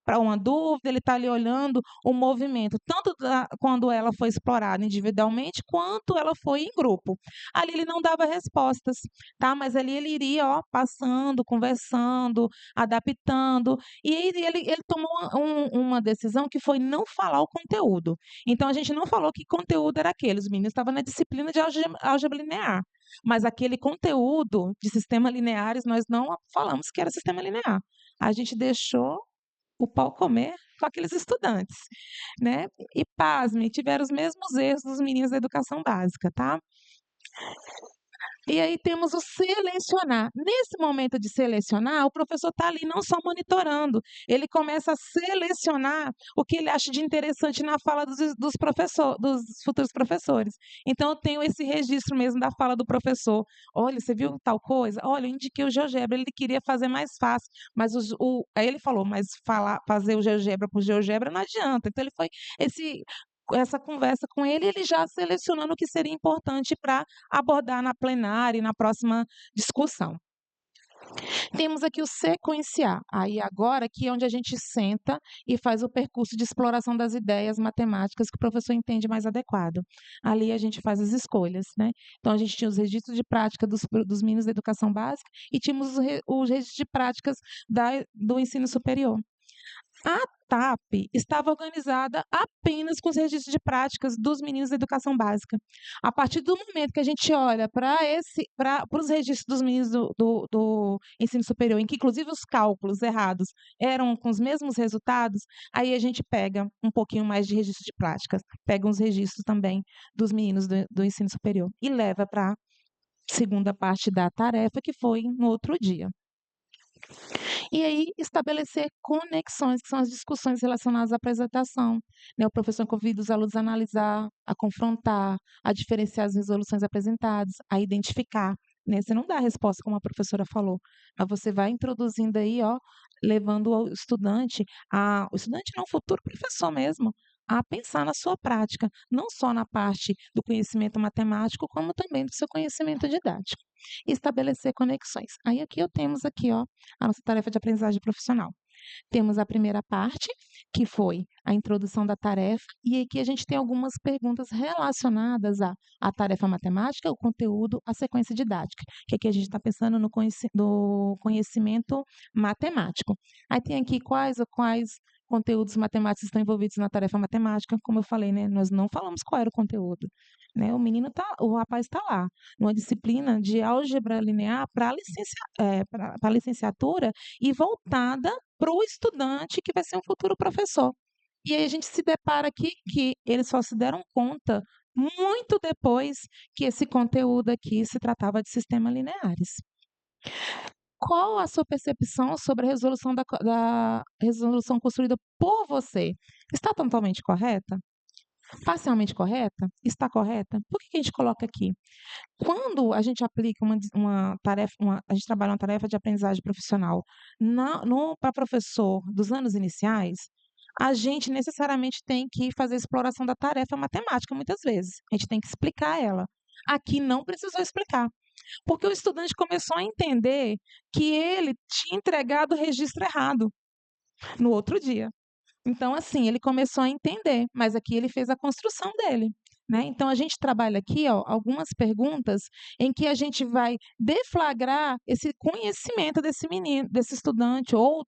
para uma dúvida, ele está ali olhando o movimento, tanto quando ela foi explorada individualmente, quanto ela foi em grupo. Ali ele não dava respostas, tá? Mas ali ele iria, ó, passando, conversando, adaptando, e ele tomou uma decisão que foi não falar o conteúdo. Então, a gente não falou que conteúdo era aquele, os meninos estavam na disciplina de álgebra linear, mas aquele conteúdo de sistemas lineares, nós não falamos que era sistema linear. A gente deixou o pau comer com aqueles estudantes, né? E pasme, tiveram os mesmos erros dos meninos da educação básica, tá? E aí temos o selecionar. Nesse momento de selecionar, o professor está ali não só monitorando, ele começa a selecionar o que ele acha de interessante na fala dos futuros professores. Então, eu tenho esse registro mesmo da fala do professor. Olha, você viu tal coisa? Olha, eu indiquei o GeoGebra, ele queria fazer mais fácil, mas aí ele falou, mas fazer o GeoGebra por GeoGebra não adianta. Então, ele foi essa conversa com ele já selecionando o que seria importante para abordar na plenária e na próxima discussão. Temos aqui o sequenciar. Aí agora aqui é onde a gente senta e faz o percurso de exploração das ideias matemáticas que o professor entende mais adequado. Ali a gente faz as escolhas, né? Então a gente tinha os registros de prática dos meninos da educação básica e tínhamos os registros de práticas do ensino superior. TAP estava organizada apenas com os registros de práticas dos meninos da educação básica. A partir do momento que a gente olha para os registros dos meninos do ensino superior, em que inclusive os cálculos errados eram com os mesmos resultados, aí a gente pega um pouquinho mais de registro de práticas, pega uns registros também dos meninos do ensino superior e leva para a segunda parte da tarefa, que foi no outro dia. E aí, estabelecer conexões, que são as discussões relacionadas à apresentação, né? O professor convida os alunos a analisar, a confrontar, a diferenciar as resoluções apresentadas, a identificar, né? Você não dá a resposta como a professora falou, mas você vai introduzindo aí, ó, levando o estudante não, o futuro professor mesmo, a pensar na sua prática, não só na parte do conhecimento matemático, como também do seu conhecimento didático. E estabelecer conexões. Aí temos aqui, ó, a nossa tarefa de aprendizagem profissional. Temos a primeira parte, que foi a introdução da tarefa, e aqui a gente tem algumas perguntas relacionadas à tarefa matemática, o conteúdo, a sequência didática, que aqui a gente está pensando no conhecimento matemático. Aí tem aqui quais conteúdos matemáticos estão envolvidos na tarefa matemática, como eu falei, né? Nós não falamos qual era o conteúdo, né? O rapaz está lá, numa disciplina de álgebra linear para licenciatura e voltada para o estudante que vai ser um futuro professor. E aí a gente se depara aqui que eles só se deram conta muito depois que esse conteúdo aqui se tratava de sistemas lineares. Qual a sua percepção sobre a da resolução construída por você? Está totalmente correta? Parcialmente correta? Está correta? Por que a gente coloca aqui? Quando a gente aplica uma tarefa, a gente trabalha uma tarefa de aprendizagem profissional para professor dos anos iniciais, a gente necessariamente tem que fazer a exploração da tarefa matemática, muitas vezes. A gente tem que explicar ela. Aqui não precisou explicar, porque o estudante começou a entender que ele tinha entregado o registro errado no outro dia. Então, assim, ele começou a entender, mas aqui ele fez a construção dele, né? Então, a gente trabalha aqui, ó, algumas perguntas em que a gente vai deflagrar esse conhecimento desse menino, desse estudante, ou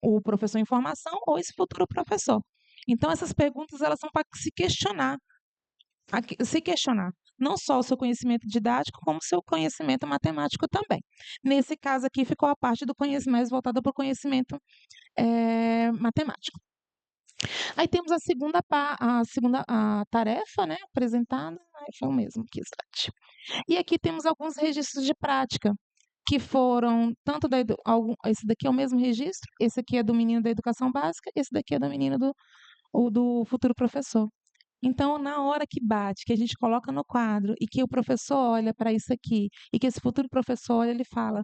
o professor em formação, ou esse futuro professor. Então, essas perguntas, elas são para se questionar não só o seu conhecimento didático, como o seu conhecimento matemático também. Nesse caso aqui, ficou a parte do conhecimento mais voltada para o conhecimento matemático. Aí temos a segunda tarefa, né, apresentada, foi o mesmo que instante. E aqui temos alguns registros de prática, que foram tanto esse daqui é o mesmo registro, esse aqui é do menino da educação básica, esse daqui é do menino do futuro professor. Então, na hora que bate, que a gente coloca no quadro e que o professor olha para isso aqui e que esse futuro professor olha, ele fala: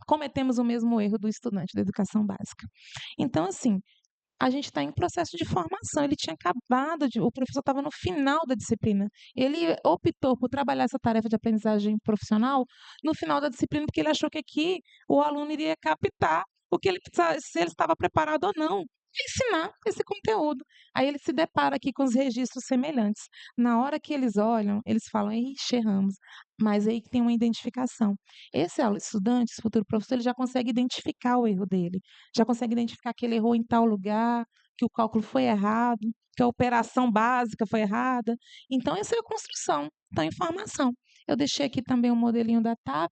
cometemos o mesmo erro do estudante da educação básica. Então, assim, a gente está em processo de formação. Ele tinha o professor estava no final da disciplina. Ele optou por trabalhar essa tarefa de aprendizagem profissional no final da disciplina, porque ele achou que aqui o aluno iria captar se ele estava preparado ou não ensinar esse conteúdo. Aí ele se depara aqui com os registros semelhantes. Na hora que eles olham, eles falam: ixi, erramos. Mas aí tem uma identificação. Esse estudante, esse futuro professor, ele já consegue identificar o erro dele. Já consegue identificar que ele errou em tal lugar, que o cálculo foi errado, que a operação básica foi errada. Então, essa é a construção da informação. Eu deixei aqui também um modelinho da TAP,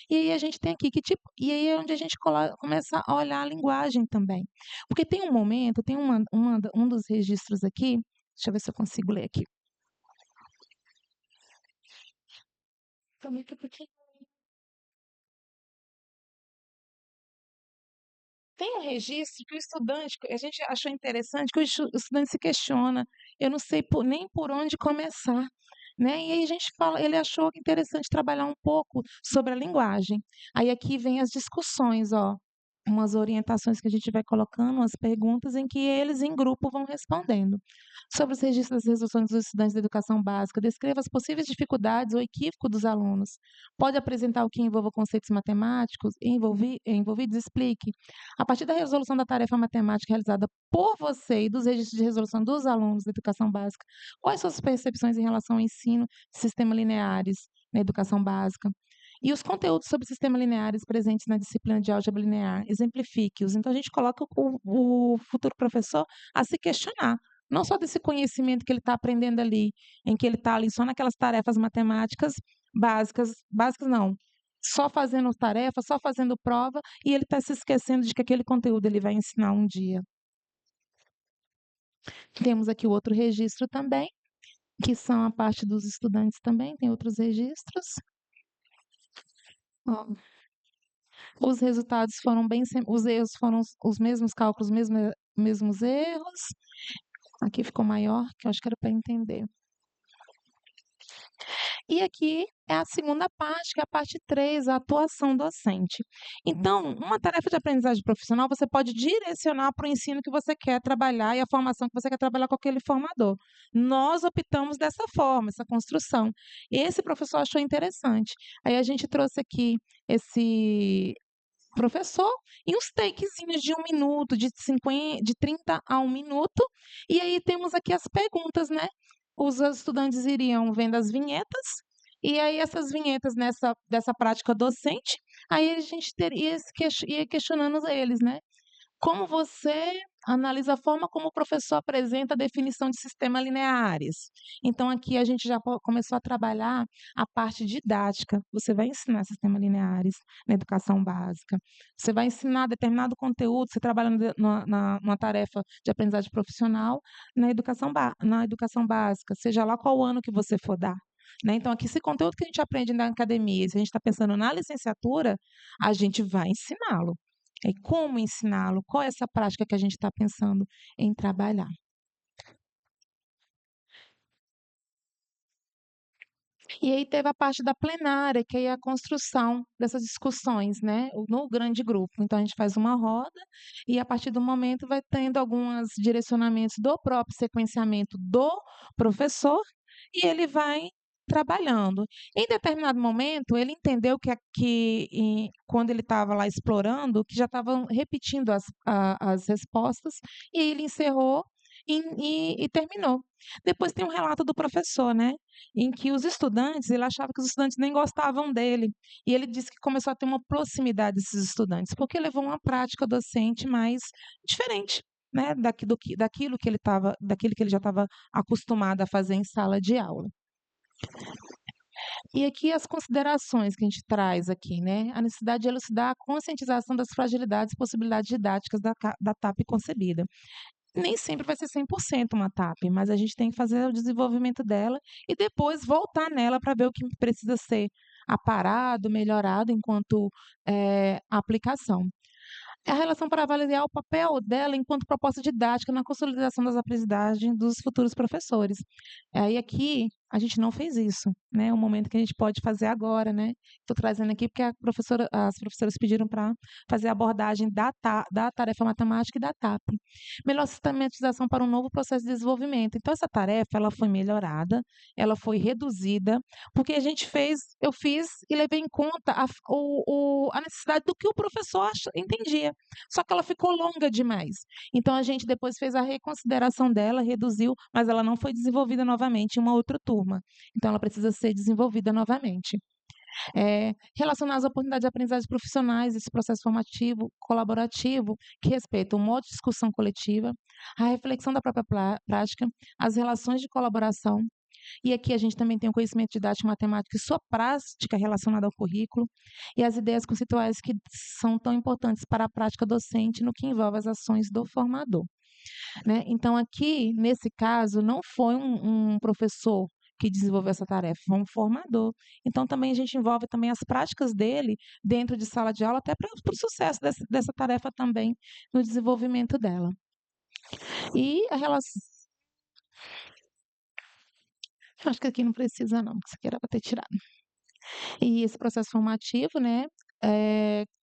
e aí a gente tem aqui e aí é onde a gente começa a olhar a linguagem também. Porque tem um momento, tem um dos registros aqui, deixa eu ver se eu consigo ler aqui. Tem um registro que o estudante, a gente achou interessante, que o estudante se questiona, eu não sei nem por onde começar, né? E aí a gente fala, ele achou interessante trabalhar um pouco sobre a linguagem. Aí aqui vem as discussões, ó, umas orientações que a gente vai colocando, umas perguntas em que eles em grupo vão respondendo. Sobre os registros das resoluções dos estudantes da educação básica, descreva as possíveis dificuldades ou equívocos dos alunos. Pode apresentar o que envolva conceitos matemáticos envolvidos? Explique. A partir da resolução da tarefa matemática realizada por você e dos registros de resolução dos alunos da educação básica, quais suas percepções em relação ao ensino de sistemas lineares na educação básica? E os conteúdos sobre sistemas lineares presentes na disciplina de álgebra linear, exemplifique-os. Então, a gente coloca o futuro professor a se questionar, não só desse conhecimento que ele está aprendendo ali, em que ele está ali só naquelas tarefas matemáticas básicas, básicas não, só fazendo tarefa, só fazendo prova, e ele está se esquecendo de que aquele conteúdo ele vai ensinar um dia. Temos aqui o outro registro também, que são a parte dos estudantes também, tem outros registros. Ó, os resultados foram os erros foram os mesmos cálculos, mesmos erros. Aqui ficou maior, que eu acho que era para entender. E aqui é a segunda parte, que é a parte 3, a atuação docente. Então, uma tarefa de aprendizagem profissional, você pode direcionar para o ensino que você quer trabalhar e a formação que você quer trabalhar com aquele formador. Nós optamos dessa forma, essa construção. Esse professor achou interessante. Aí a gente trouxe aqui esse professor e uns takezinhos de 1 minuto, de 30 a 1 minuto. E aí temos aqui as perguntas, né? Os estudantes iriam vendo as vinhetas, e aí essas vinhetas dessa prática docente, aí a gente ia questionando eles, né? Como você analisa a forma como o professor apresenta a definição de sistemas lineares? Então, aqui a gente já começou a trabalhar a parte didática. Você vai ensinar sistemas lineares na educação básica. Você vai ensinar determinado conteúdo, você trabalha numa tarefa de aprendizagem profissional na educação básica, seja lá qual ano que você for dar. Né? Então, aqui, esse conteúdo que a gente aprende na academia, se a gente está pensando na licenciatura, a gente vai ensiná-lo. E como ensiná-lo? Qual é essa prática que a gente está pensando em trabalhar? E aí teve a parte da plenária, que é a construção dessas discussões, né, no grande grupo. Então, a gente faz uma roda e, a partir do momento, vai tendo alguns direcionamentos do próprio sequenciamento do professor e ele vai trabalhando. Em determinado momento, ele entendeu quando ele estava lá explorando, que já estavam repetindo as respostas, e ele encerrou e terminou. Depois tem um relato do professor, né? Em que ele achava que os estudantes nem gostavam dele. E ele disse que começou a ter uma proximidade desses estudantes, porque levou uma prática docente mais diferente, né? Daquilo que ele já estava acostumado a fazer em sala de aula. E aqui as considerações que a gente traz aqui, né? A necessidade de elucidar a conscientização das fragilidades e possibilidades didáticas da TAP concebida. Nem sempre vai ser 100% uma TAP, mas a gente tem que fazer o desenvolvimento dela e depois voltar nela para ver o que precisa ser aparado, melhorado enquanto aplicação. A relação para avaliar o papel dela enquanto proposta didática na consolidação das aprendizagens dos futuros professores. Aí aqui a gente não fez isso, né? É um momento que a gente pode fazer agora, né? Estou trazendo aqui porque as professoras pediram para fazer a abordagem da tarefa matemática e da TAP. Melhor sistematização para um novo processo de desenvolvimento. Então, essa tarefa ela foi melhorada, ela foi reduzida, porque eu fiz e levei em conta a necessidade do que o professor entendia. Só que ela ficou longa demais. Então, a gente depois fez a reconsideração dela, reduziu, mas ela não foi desenvolvida novamente em uma outra turma. Então, ela precisa ser desenvolvida novamente. Relacionar as oportunidades de aprendizagem profissionais, esse processo formativo, colaborativo, que respeita o modo de discussão coletiva, a reflexão da própria prática, as relações de colaboração. E aqui a gente também tem o conhecimento didático matemático e sua prática relacionada ao currículo, e as ideias conceituais que são tão importantes para a prática docente no que envolve as ações do formador. Né? Então, aqui, nesse caso, não foi um professor que desenvolveu essa tarefa, foi um formador. Então, também a gente envolve também as práticas dele dentro de sala de aula, até para o sucesso dessa tarefa também, no desenvolvimento dela. E a relação... Acho que aqui não precisa não, porque isso aqui era para ter tirado. E esse processo formativo, né,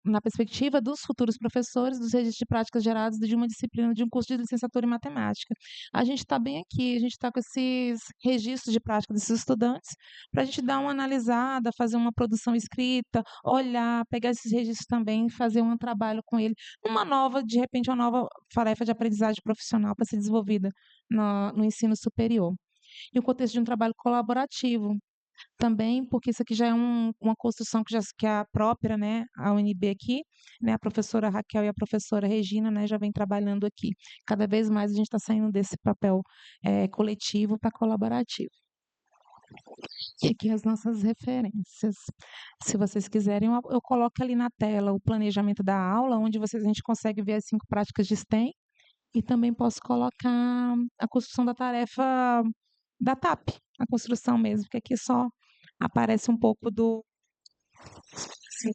na perspectiva dos futuros professores, dos registros de práticas gerados de uma disciplina, de um curso de licenciatura em matemática. A gente está bem aqui, a gente está com esses registros de prática desses estudantes, para a gente dar uma analisada, fazer uma produção escrita, olhar, pegar esses registros também, fazer um trabalho com ele, de repente, uma nova tarefa de aprendizagem profissional para ser desenvolvida no ensino superior. E o contexto de um trabalho colaborativo, também, porque isso aqui já é uma construção que a própria, né, a UNB aqui, né, a professora Raquel e a professora Regina, né, já vem trabalhando aqui. Cada vez mais a gente está saindo desse papel coletivo para colaborativo. E aqui as nossas referências. Se vocês quiserem, eu coloco ali na tela o planejamento da aula, onde a gente consegue ver as 5 práticas de STEM, e também posso colocar a construção da tarefa da TAP, a construção mesmo, porque aqui só aparece um pouco do. Sim.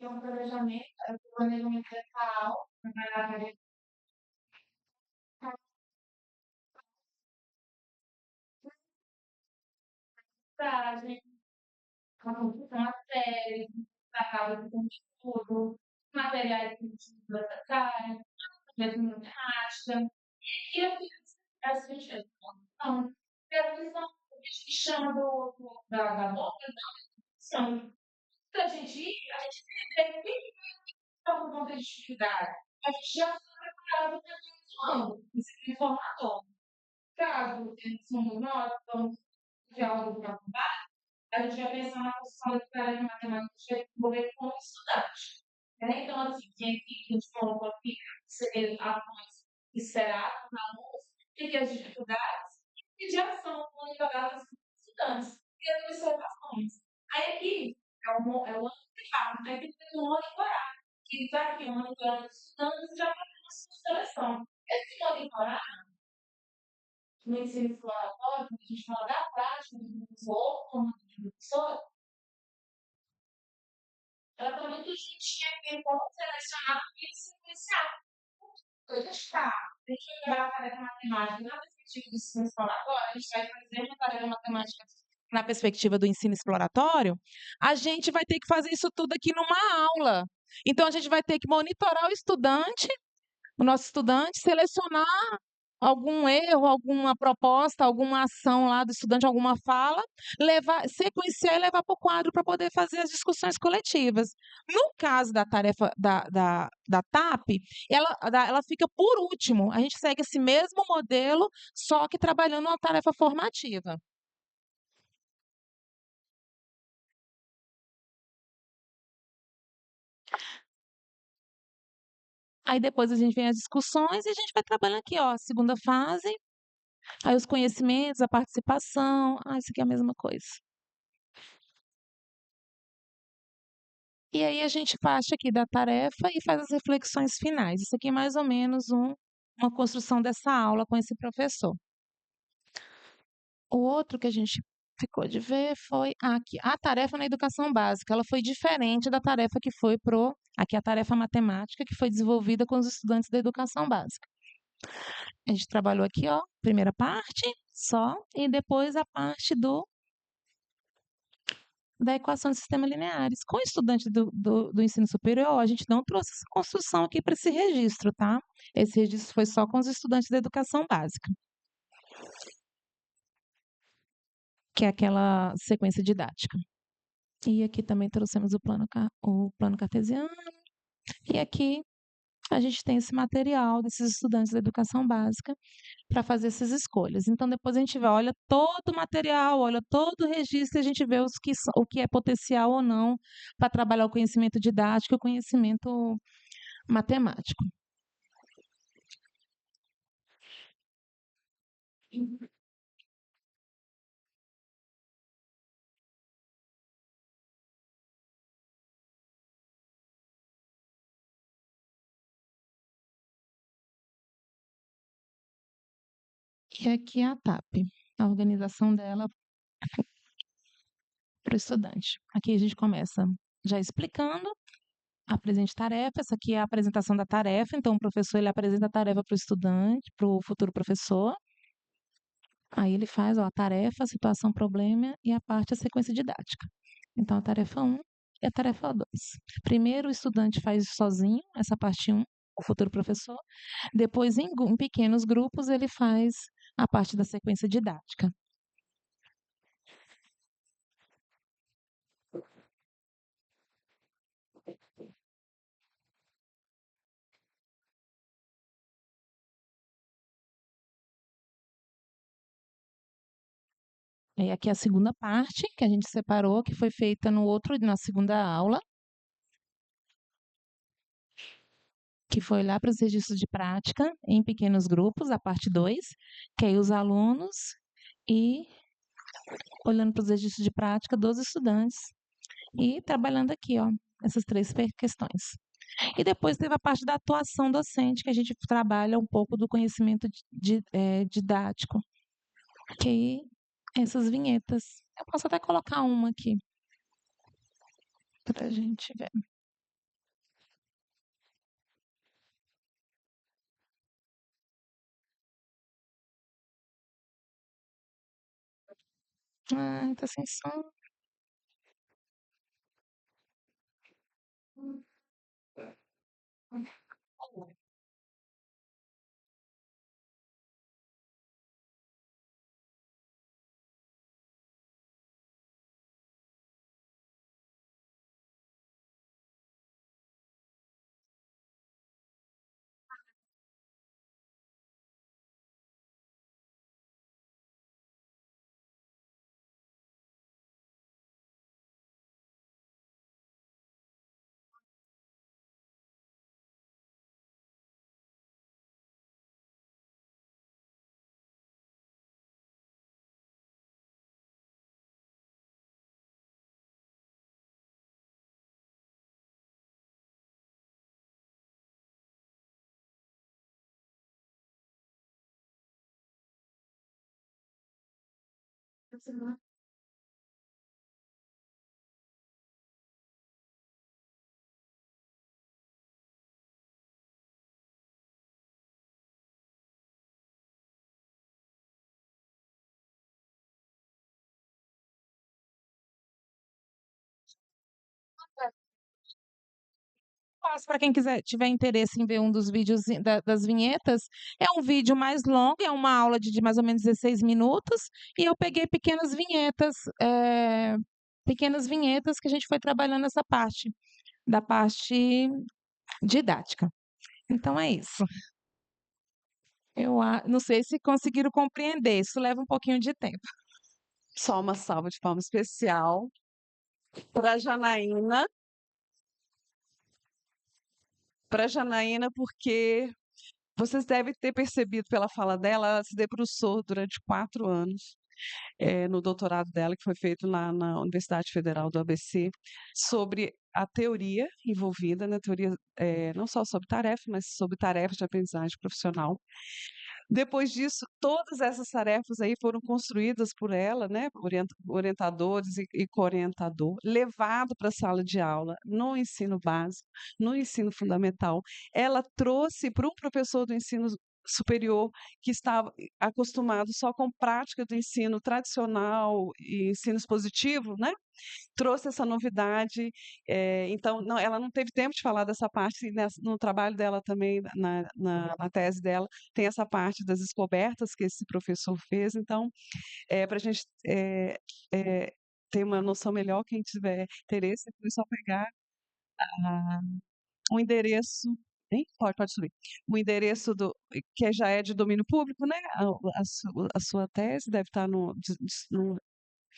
É um planejamento dessa aula, na verdade, com matérias, acaba de conteúdo, materiais que a gente necessários, mesmo matemática, e aqui a gente não, a gente chama da boca da discussão. Então, a gente entender o que é uma competitividade. A gente já está preparado para isso, esse informador. Caso somos nós, vamos de algo do trabalho, a gente vai pensar na posição da cara de matemática que vai desenvolver como estudante. Né? Então, assim, quem aqui a gente colocou aqui seria ações esperadas na luz, e que as dificuldades e de ação monitoradas pelos estudantes e as observações. Aí aqui é o ampliar, aí tem que monitorar, que está aqui monitorando os estudantes e já fazendo a sua seleção. Esse monitorar no ensino exploratório, quando a gente fala da prática do professor, como do professor, ela está muito gentil em como selecionar e sequenciar. Então, deixa eu levar a tarefa matemática na perspectiva do ensino exploratório, a gente vai fazer uma tarefa matemática na perspectiva do ensino exploratório, a gente vai ter que fazer isso tudo aqui numa aula. Então, a gente vai ter que monitorar o nosso estudante, selecionar algum erro, alguma proposta, alguma ação lá do estudante, alguma fala, sequenciar e levar para o quadro para poder fazer as discussões coletivas. No caso da tarefa da TAP, ela fica por último. A gente segue esse mesmo modelo, só que trabalhando uma tarefa formativa. Aí depois a gente vem as discussões e a gente vai trabalhando aqui, ó, segunda fase, aí os conhecimentos, a participação, isso aqui é a mesma coisa. E aí a gente parte aqui da tarefa e faz as reflexões finais. Isso aqui é mais ou menos uma construção dessa aula com esse professor. O outro que a gente ficou de ver foi aqui, a tarefa na educação básica. Ela foi diferente da tarefa que foi aqui a tarefa matemática, que foi desenvolvida com os estudantes da educação básica. A gente trabalhou aqui, ó, primeira parte só, e depois a parte da equação de sistemas lineares. Com o estudante do ensino superior, a gente não trouxe essa construção aqui para esse registro, tá? Esse registro foi só com os estudantes da educação básica, que é aquela sequência didática. E aqui também trouxemos o plano cartesiano. E aqui a gente tem esse material desses estudantes da educação básica para fazer essas escolhas. Então, depois a gente olha todo o material, olha todo o registro e a gente vê o que é potencial ou não para trabalhar o conhecimento didático e o conhecimento matemático. E aqui é a TAP, a organização dela para o estudante. Aqui a gente começa já explicando a presente tarefa. Essa aqui é a apresentação da tarefa. Então, o professor ele apresenta a tarefa para o estudante, para o futuro professor. Aí ele faz a tarefa, a situação, problema e a parte, a sequência didática. Então, a tarefa 1 e a tarefa 2. Primeiro, o estudante faz sozinho, essa parte 1, o futuro professor. Depois, em pequenos grupos, ele faz a parte da sequência didática. E aqui é a segunda parte que a gente separou, que foi feita na segunda aula, que foi lá para os registros de prática, em pequenos grupos, a parte 2, que aí os alunos e olhando para os registros de prática dos estudantes e trabalhando aqui, ó, essas três questões. E depois teve a parte da atuação docente, que a gente trabalha um pouco do conhecimento didático, que aí essas vinhetas. Eu posso até colocar uma aqui para a gente ver. Ah, tá sem som. Para quem tiver interesse em ver um dos vídeos das vinhetas, é um vídeo mais longo, é uma aula de mais ou menos 16 minutos, e eu peguei pequenas vinhetas que a gente foi trabalhando essa parte, da parte didática. Então é isso. Não sei se conseguiram compreender, isso leva um pouquinho de tempo. Só uma salva de palmas especial para Janaína. Para Janaína, porque vocês devem ter percebido pela fala dela, ela se debruçou durante 4 anos no doutorado dela, que foi feito lá na Universidade Federal do ABC, sobre a teoria envolvida, na teoria não só sobre tarefa, mas sobre tarefas de aprendizagem profissional. Depois disso, todas essas tarefas aí foram construídas por ela, né, orientadores e co-orientador, levado para a sala de aula, no ensino básico, no ensino fundamental. Ela trouxe para um professor do ensino superior que estava acostumado só com prática do ensino tradicional e ensino expositivo, né? Trouxe essa novidade, então ela não teve tempo de falar dessa parte, e no trabalho dela também, na tese dela, tem essa parte das descobertas que esse professor fez, então, para a gente ter uma noção melhor, quem tiver interesse, é só pegar a o endereço, hein? Pode subir. O endereço que já é de domínio público, né, a sua tese deve estar no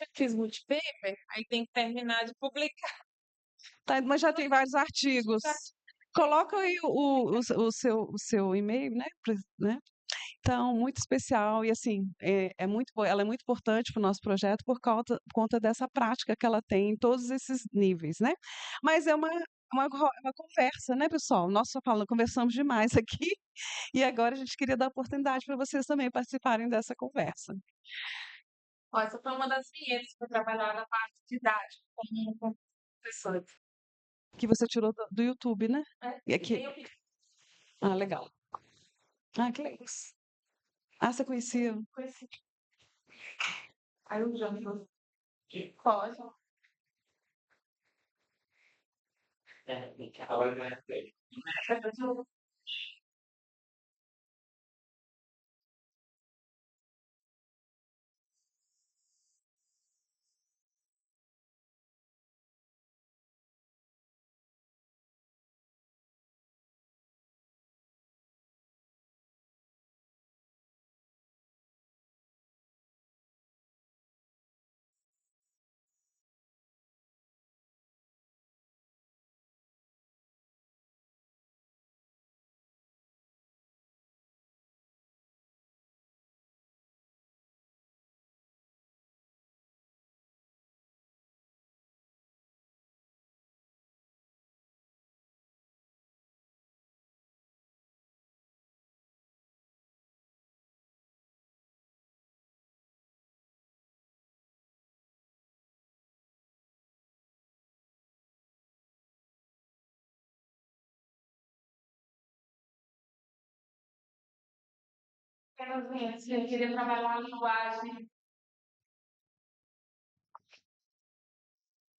Eu fiz multipaper, aí tem que terminar de publicar. Tá, mas já tem vários artigos. Coloca aí o seu e-mail, né, né? Então, muito especial e assim, ela é muito importante para o nosso projeto por conta dessa prática que ela tem em todos esses níveis, né? Mas é uma conversa, né, pessoal? Nós só conversamos demais aqui e agora a gente queria dar oportunidade para vocês também participarem dessa conversa. Essa foi uma das vinhetas que eu trabalhar na parte didática como professora. Que você tirou do YouTube, né? E aqui. Ah, legal. Ah, que legal. Ah, você conhecia? Conheci. Aí o João pode. Eu queria trabalhar a linguagem.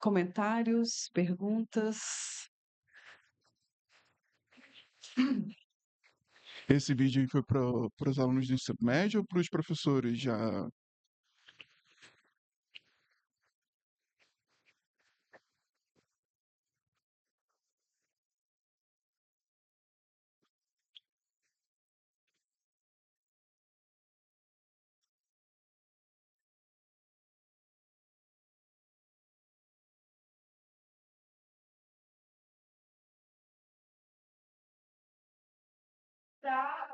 Comentários, perguntas? Esse vídeo aí foi para os alunos do ensino médio ou para os professores já?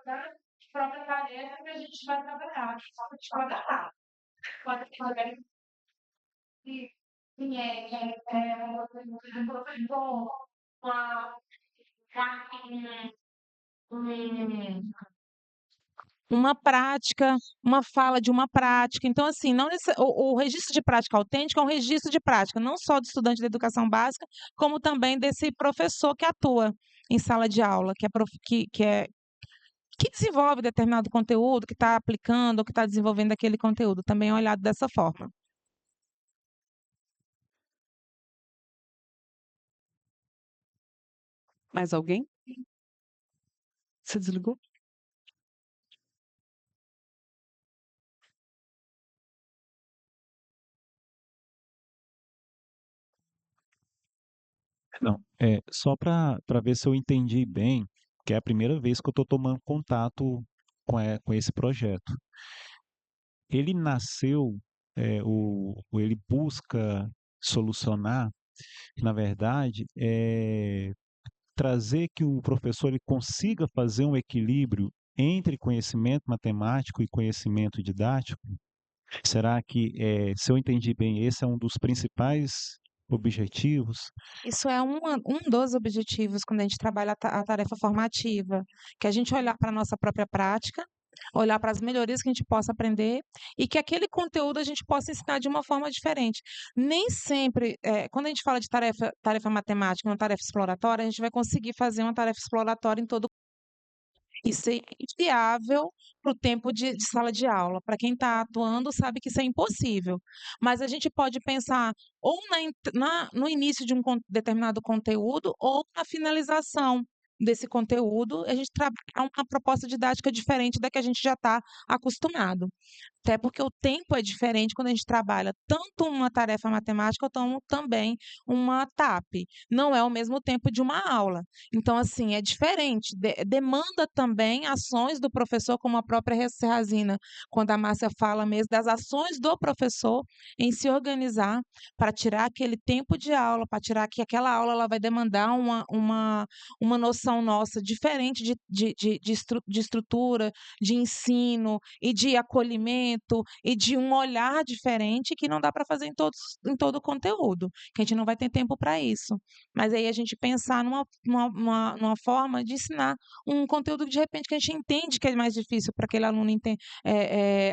Da própria tarefa que a gente vai trabalhar, só para te trabalhar. Pode trabalhar e uma pergunta de professor, uma, uma prática, uma fala de uma prática. Então, assim, não o registro de prática autêntica é um registro de prática, não só do estudante da educação básica, como também desse professor que atua em sala de aula, que desenvolve determinado conteúdo, que está aplicando ou que está desenvolvendo aquele conteúdo. Também é olhado dessa forma. Mais alguém? Você desligou? Não, só para ver se eu entendi bem, que é a primeira vez que eu estou tomando contato com esse projeto. Ele nasceu, ele busca solucionar, na verdade, trazer que o professor ele consiga fazer um equilíbrio entre conhecimento matemático e conhecimento didático. Será que, se eu entendi bem, esse é um dos principais objetivos? Isso é um dos objetivos quando a gente trabalha a tarefa formativa, que a gente olhar para a nossa própria prática, olhar para as melhorias que a gente possa aprender e que aquele conteúdo a gente possa ensinar de uma forma diferente. Nem sempre, quando a gente fala de tarefa matemática, uma tarefa exploratória, a gente vai conseguir fazer uma tarefa exploratória em todo. Isso é inviável para o tempo de sala de aula. Para quem está atuando, sabe que isso é impossível. Mas a gente pode pensar ou no início de um determinado conteúdo ou na finalização desse conteúdo, a gente trabalhar uma proposta didática diferente da que a gente já está acostumado. Até porque o tempo é diferente quando a gente trabalha tanto uma tarefa matemática como também uma TAP. Não é o mesmo tempo de uma aula. Então, assim, é diferente. Demanda também ações do professor, como a própria Serrazina, quando a Márcia fala mesmo das ações do professor em se organizar para tirar aquele tempo de aula, para tirar que aquela aula ela vai demandar uma noção nossa diferente de estrutura, de ensino e de acolhimento e de um olhar diferente que não dá para fazer em todo o conteúdo, que a gente não vai ter tempo para isso. Mas aí a gente pensar numa forma de ensinar um conteúdo que, de repente, que a gente entende que é mais difícil para aquele aluno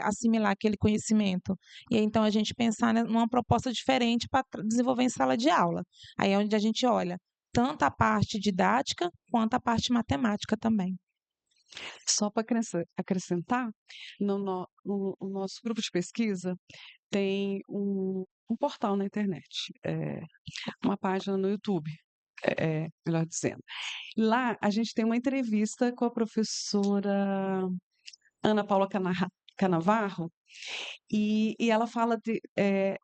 assimilar aquele conhecimento. E aí, então, a gente pensar numa proposta diferente para desenvolver em sala de aula. Aí é onde a gente olha tanto a parte didática quanto a parte matemática também. Só para acrescentar, no nosso grupo de pesquisa tem um portal na internet, uma página no YouTube. melhor dizendo. Lá a gente tem uma entrevista com a professora Ana Paula Canavarro, e ela fala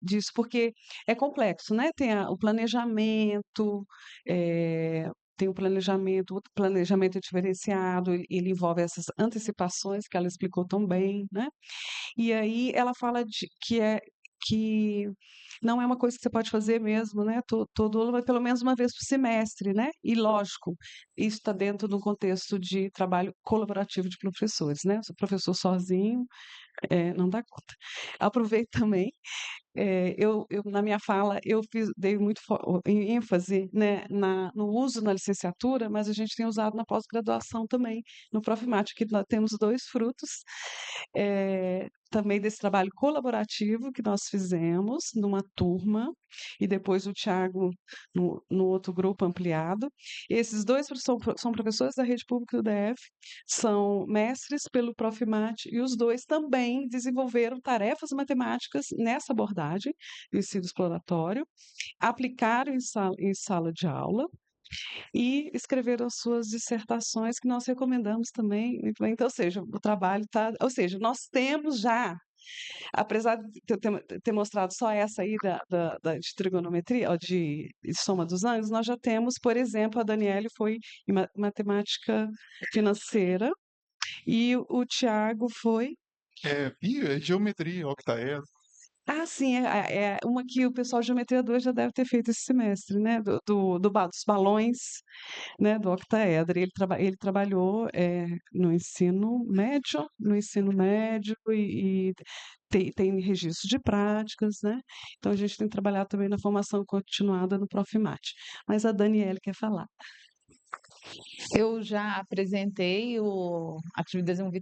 disso, porque é complexo, né? Tem o planejamento, tem o planejamento diferenciado, ele envolve essas antecipações que ela explicou tão bem, né? E aí ela fala que não é uma coisa que você pode fazer mesmo, né? Todo ano, mas pelo menos uma vez por semestre, né? E lógico, isso está dentro de um contexto de trabalho colaborativo de professores, né? O professor sozinho não dá conta. Aproveito também na minha fala, dei muito ênfase, né, no uso na licenciatura, mas a gente tem usado na pós-graduação também, no Profimate, que nós temos 2 frutos, também desse trabalho colaborativo que nós fizemos numa turma, e depois o Thiago no outro grupo ampliado. Esses 2 são professores da rede pública do DF, são mestres pelo Profimate, e os 2 também desenvolveram tarefas matemáticas nessa abordagem do ensino exploratório, aplicaram em sala de aula e escreveram as suas dissertações, que nós recomendamos também. Muito bem. Então, ou seja, o trabalho está. Ou seja, nós temos já, apesar de eu ter mostrado só essa aí de trigonometria, ó, de soma dos ângulos, nós já temos, por exemplo, a Daniele foi em matemática financeira e o Tiago foi. É geometria, octaedro. Ah, sim, é uma que o pessoal de Geometria 2 já deve ter feito esse semestre, né? Dos balões, né? Do octaedro. Ele trabalhou no ensino médio e tem registro de práticas, né? Então a gente tem que trabalhar também na formação continuada no Profimate. Mas a Daniele quer falar. Eu já apresentei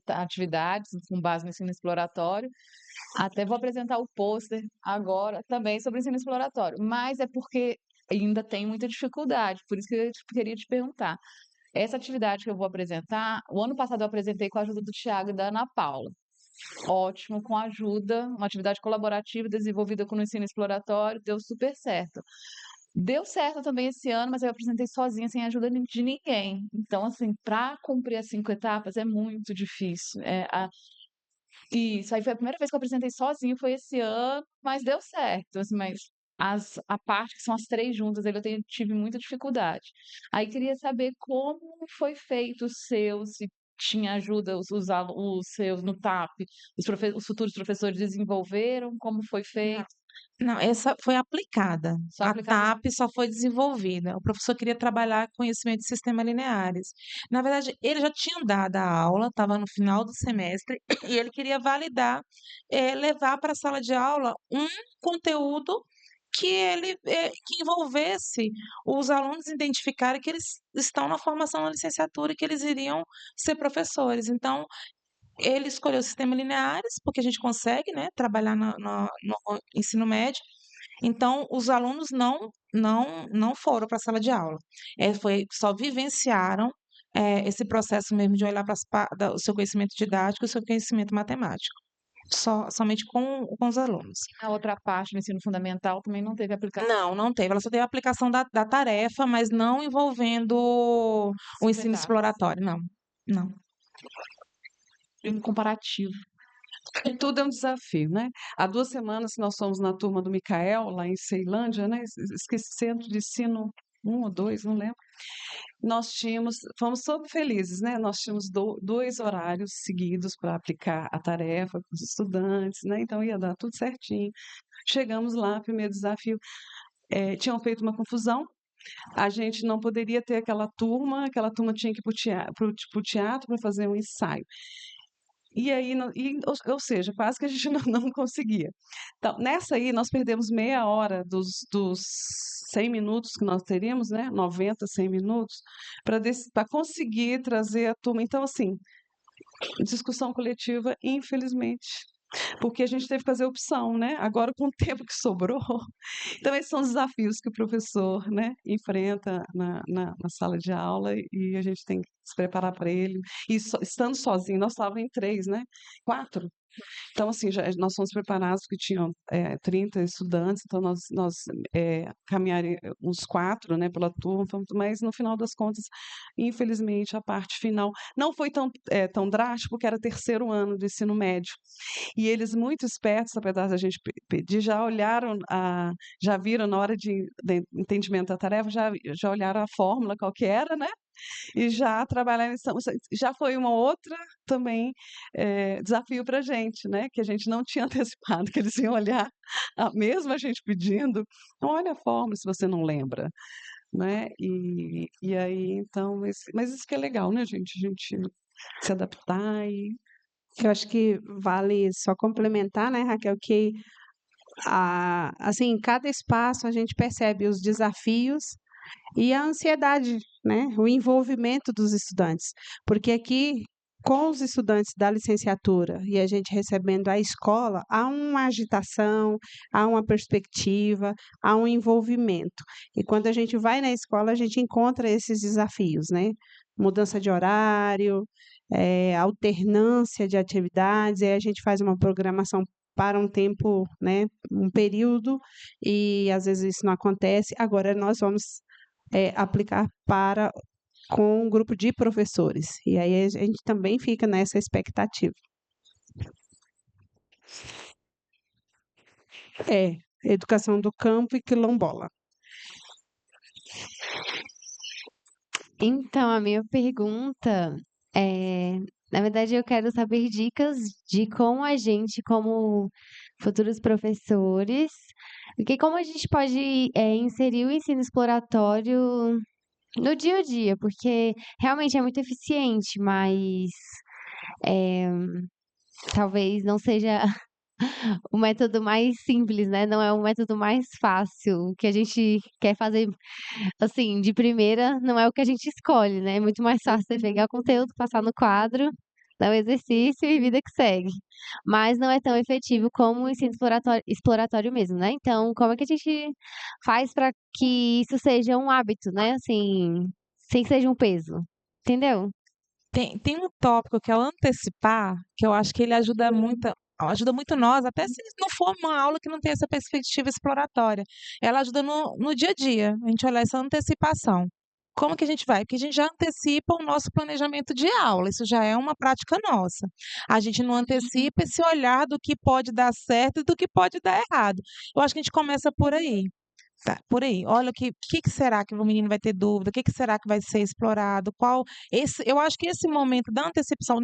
atividades com base no ensino exploratório. Até vou apresentar o pôster agora também sobre ensino exploratório, mas é porque ainda tem muita dificuldade, por isso que eu queria te perguntar. Essa atividade que eu vou apresentar, o ano passado eu apresentei com a ajuda do Thiago e da Ana Paula. Ótimo, com ajuda, uma atividade colaborativa desenvolvida com o ensino exploratório, deu super certo. Deu certo também esse ano, mas eu apresentei sozinha, sem ajuda de ninguém. Então, assim, para cumprir as 5 etapas é muito difícil. Isso aí foi a primeira vez que eu apresentei sozinho, foi esse ano, mas deu certo, assim, mas a parte que são as 3 juntas, eu tive muita dificuldade. Aí queria saber como foi feito o seu, se tinha ajuda, os seus no TAP, os futuros professores desenvolveram, como foi feito? Não, essa foi aplicada. Só A aplicada. TAP só foi desenvolvida. O professor queria trabalhar conhecimento de sistemas lineares. Na verdade, ele já tinha dado a aula, estava no final do semestre, e ele queria validar, levar para a sala de aula um conteúdo que envolvesse os alunos identificarem que eles estão na formação na licenciatura e que eles iriam ser professores. Então, ele escolheu sistemas lineares, porque a gente consegue, né, trabalhar no ensino médio. Então, os alunos não foram para a sala de aula. Só vivenciaram esse processo mesmo de olhar para o seu conhecimento didático e o seu conhecimento matemático. Somente com os alunos. A outra parte do ensino fundamental também não teve aplicação. Não teve. Ela só teve a aplicação da tarefa, mas não envolvendo o ensino Etapas. exploratório. Não. Comparativo. E tudo é um desafio, né? Há 2 semanas que nós fomos na turma do Micael, lá em Ceilândia, né? Esqueci, Centro de Ensino 1 ou 2, não lembro. Fomos super felizes, né? Nós tínhamos 2 horários seguidos para aplicar a tarefa com os estudantes, né? Então ia dar tudo certinho. Chegamos lá, primeiro desafio, tinham feito uma confusão. A gente não poderia ter aquela turma tinha que ir para o teatro para fazer um ensaio. E aí, ou seja, quase que a gente não conseguia. Então, nessa aí, nós perdemos meia hora dos 100 minutos que nós teríamos, né? 90, 100 minutos, para conseguir trazer a turma. Então, assim, discussão coletiva, infelizmente, porque a gente teve que fazer opção, né? Agora, com o tempo que sobrou. Então, esses são os desafios que o professor, né, enfrenta na sala de aula e a gente tem que se preparar para ele. E estando sozinho, nós estávamos em 3, né? 4. Então, assim, nós fomos preparados, porque tinham 30 estudantes, então nós caminharam uns 4, né, pela turma, mas no final das contas, infelizmente, a parte final não foi tão drástico, porque era terceiro ano do ensino médio. E eles, muito espertos, apesar da gente pedir, já olharam, já viram na hora de entendimento da tarefa, já olharam a fórmula qual que era, né? E já trabalhar nisso. Já foi uma outra também desafio para a gente, né? Que a gente não tinha antecipado, que eles iam olhar, mesmo a gente pedindo, olha a fórmula se você não lembra, né? E aí, então, mas isso que é legal, né, gente? A gente se adaptar e Eu acho que vale só complementar, né, Raquel, que assim, em cada espaço a gente percebe os desafios e a ansiedade, né, o envolvimento dos estudantes, porque aqui com os estudantes da licenciatura e a gente recebendo a escola, há uma agitação, há uma perspectiva, há um envolvimento. E quando a gente vai na escola, a gente encontra esses desafios, né? Mudança de horário, alternância de atividades, aí a gente faz uma programação para um tempo, né, um período, e às vezes isso não acontece. Agora nós vamos aplicar com um grupo de professores. E aí a gente também fica nessa expectativa. Educação do campo e quilombola. Então, a minha pergunta na verdade, eu quero saber dicas de como a gente, como futuros professores, como a gente pode inserir o ensino exploratório no dia a dia, porque realmente é muito eficiente, mas eh, talvez não seja o método mais simples, né? Não é o método mais fácil. O que a gente quer fazer, assim, de primeira, não é o que a gente escolhe, né? É muito mais fácil você pegar o conteúdo, passar no quadro, dar o exercício e vida que segue. Mas não é tão efetivo como o ensino exploratório mesmo, né? Então, como é que a gente faz para que isso seja um hábito, né? Assim, sem que seja um peso. Entendeu? Tem um tópico que é o antecipar, que eu acho que ele ajuda muito nós, até se não for uma aula que não tem essa perspectiva exploratória. Ela ajuda no dia a dia, a gente olhar essa antecipação. Como que a gente vai? Porque a gente já antecipa o nosso planejamento de aula, isso já é uma prática nossa. A gente não antecipa esse olhar do que pode dar certo e do que pode dar errado. Eu acho que a gente começa por aí. Tá, por aí. Olha, que será que o menino vai ter dúvida? O que será que vai ser explorado? Eu acho que esse momento da antecipação,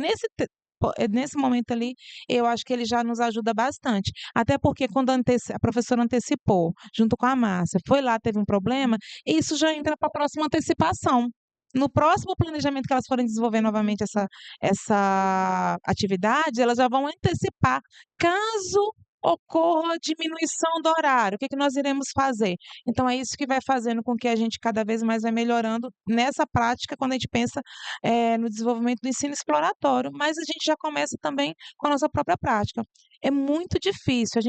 nesse momento ali, eu acho que ele já nos ajuda bastante. Até porque quando a professora antecipou, junto com a Márcia, foi lá, teve um problema, isso já entra para a próxima antecipação. No próximo planejamento que elas forem desenvolver novamente essa atividade, elas já vão antecipar. Caso ocorra diminuição do horário, o que nós iremos fazer? Então, é isso que vai fazendo com que a gente cada vez mais vai melhorando nessa prática, quando a gente pensa no desenvolvimento do ensino exploratório, mas a gente já começa também com a nossa própria prática. É muito difícil,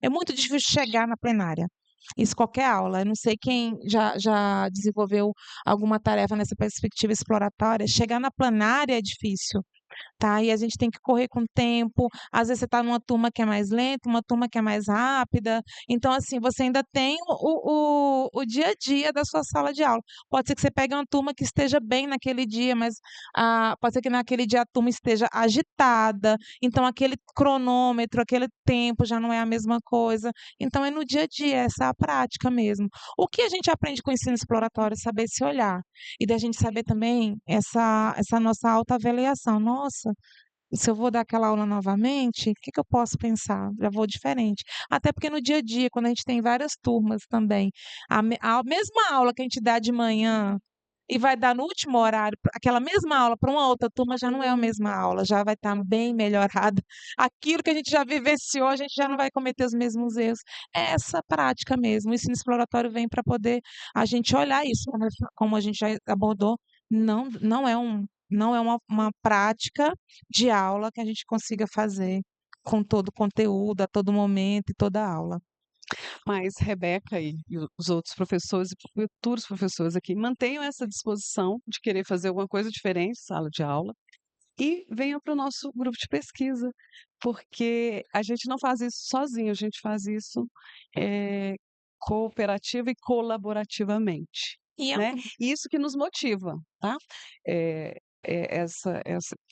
é muito difícil chegar na plenária. Isso qualquer aula. Eu não sei quem já desenvolveu alguma tarefa nessa perspectiva exploratória. Chegar na plenária é difícil. Tá? E a gente tem que correr com o tempo. Às vezes você está numa turma que é mais lenta, uma turma que é mais rápida. Então, assim, você ainda tem o dia a dia da sua sala de aula. Pode ser que você pegue uma turma que esteja bem naquele dia, mas pode ser que naquele dia a turma esteja agitada. Então, aquele cronômetro, aquele tempo já não é a mesma coisa. Então, é no dia a dia, essa é a prática mesmo. O que a gente aprende com o ensino exploratório é saber se olhar. E da gente saber também essa nossa autoavaliação. Nossa, se eu vou dar aquela aula novamente, o que eu posso pensar? Já vou diferente. Até porque no dia a dia, quando a gente tem várias turmas também, a mesma aula que a gente dá de manhã e vai dar no último horário, aquela mesma aula para uma outra turma já não é a mesma aula, já vai estar bem melhorada. Aquilo que a gente já vivenciou, a gente já não vai cometer os mesmos erros. É essa prática mesmo. O ensino exploratório vem para poder a gente olhar isso, como a gente já abordou, não é uma prática de aula que a gente consiga fazer com todo o conteúdo, a todo momento e toda a aula. Mas Rebeca e os outros professores e futuros professores aqui mantenham essa disposição de querer fazer alguma coisa diferente, sala de aula, e venham para o nosso grupo de pesquisa, porque a gente não faz isso sozinho, a gente faz isso cooperativa e colaborativamente, E é né? E isso que nos motiva, tá?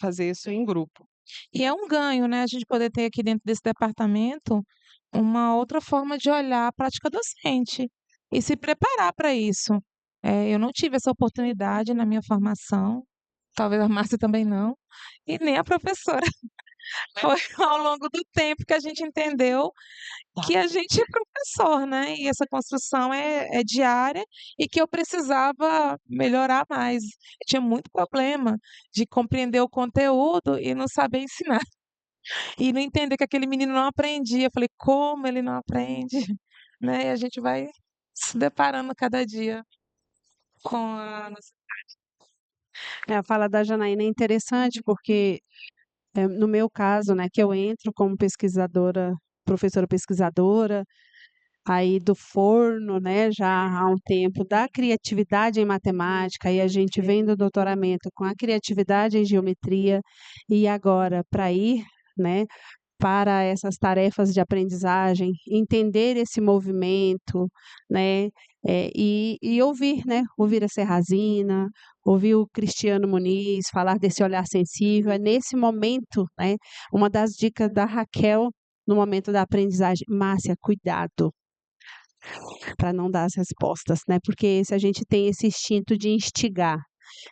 Fazer isso em grupo. E é um ganho, né, a gente poder ter aqui dentro desse departamento uma outra forma de olhar a prática docente e se preparar para isso. Eu não tive essa oportunidade na minha formação, talvez a Márcia também não, e nem a professora. Foi ao longo do tempo que a gente entendeu que a gente é professor, né? E essa construção é diária e que eu precisava melhorar mais. Eu tinha muito problema de compreender o conteúdo e não saber ensinar. E não entender que aquele menino não aprendia. Eu falei, como ele não aprende? Né? E a gente vai se deparando cada dia com a nossa. A fala da Janaína é interessante porque, no meu caso, né, que eu entro como pesquisadora, professora pesquisadora, aí do forno, né, já há um tempo, da criatividade em matemática, e a gente vem do doutoramento com a criatividade em geometria, e agora para ir, né, para essas tarefas de aprendizagem, entender esse movimento, né, e ouvir, né, ouvir a Serrazina, ouvir o Cristiano Muniz falar desse olhar sensível, é nesse momento, né, uma das dicas da Raquel no momento da aprendizagem, Márcia, cuidado para não dar as respostas, né, porque se a gente tem esse instinto de instigar,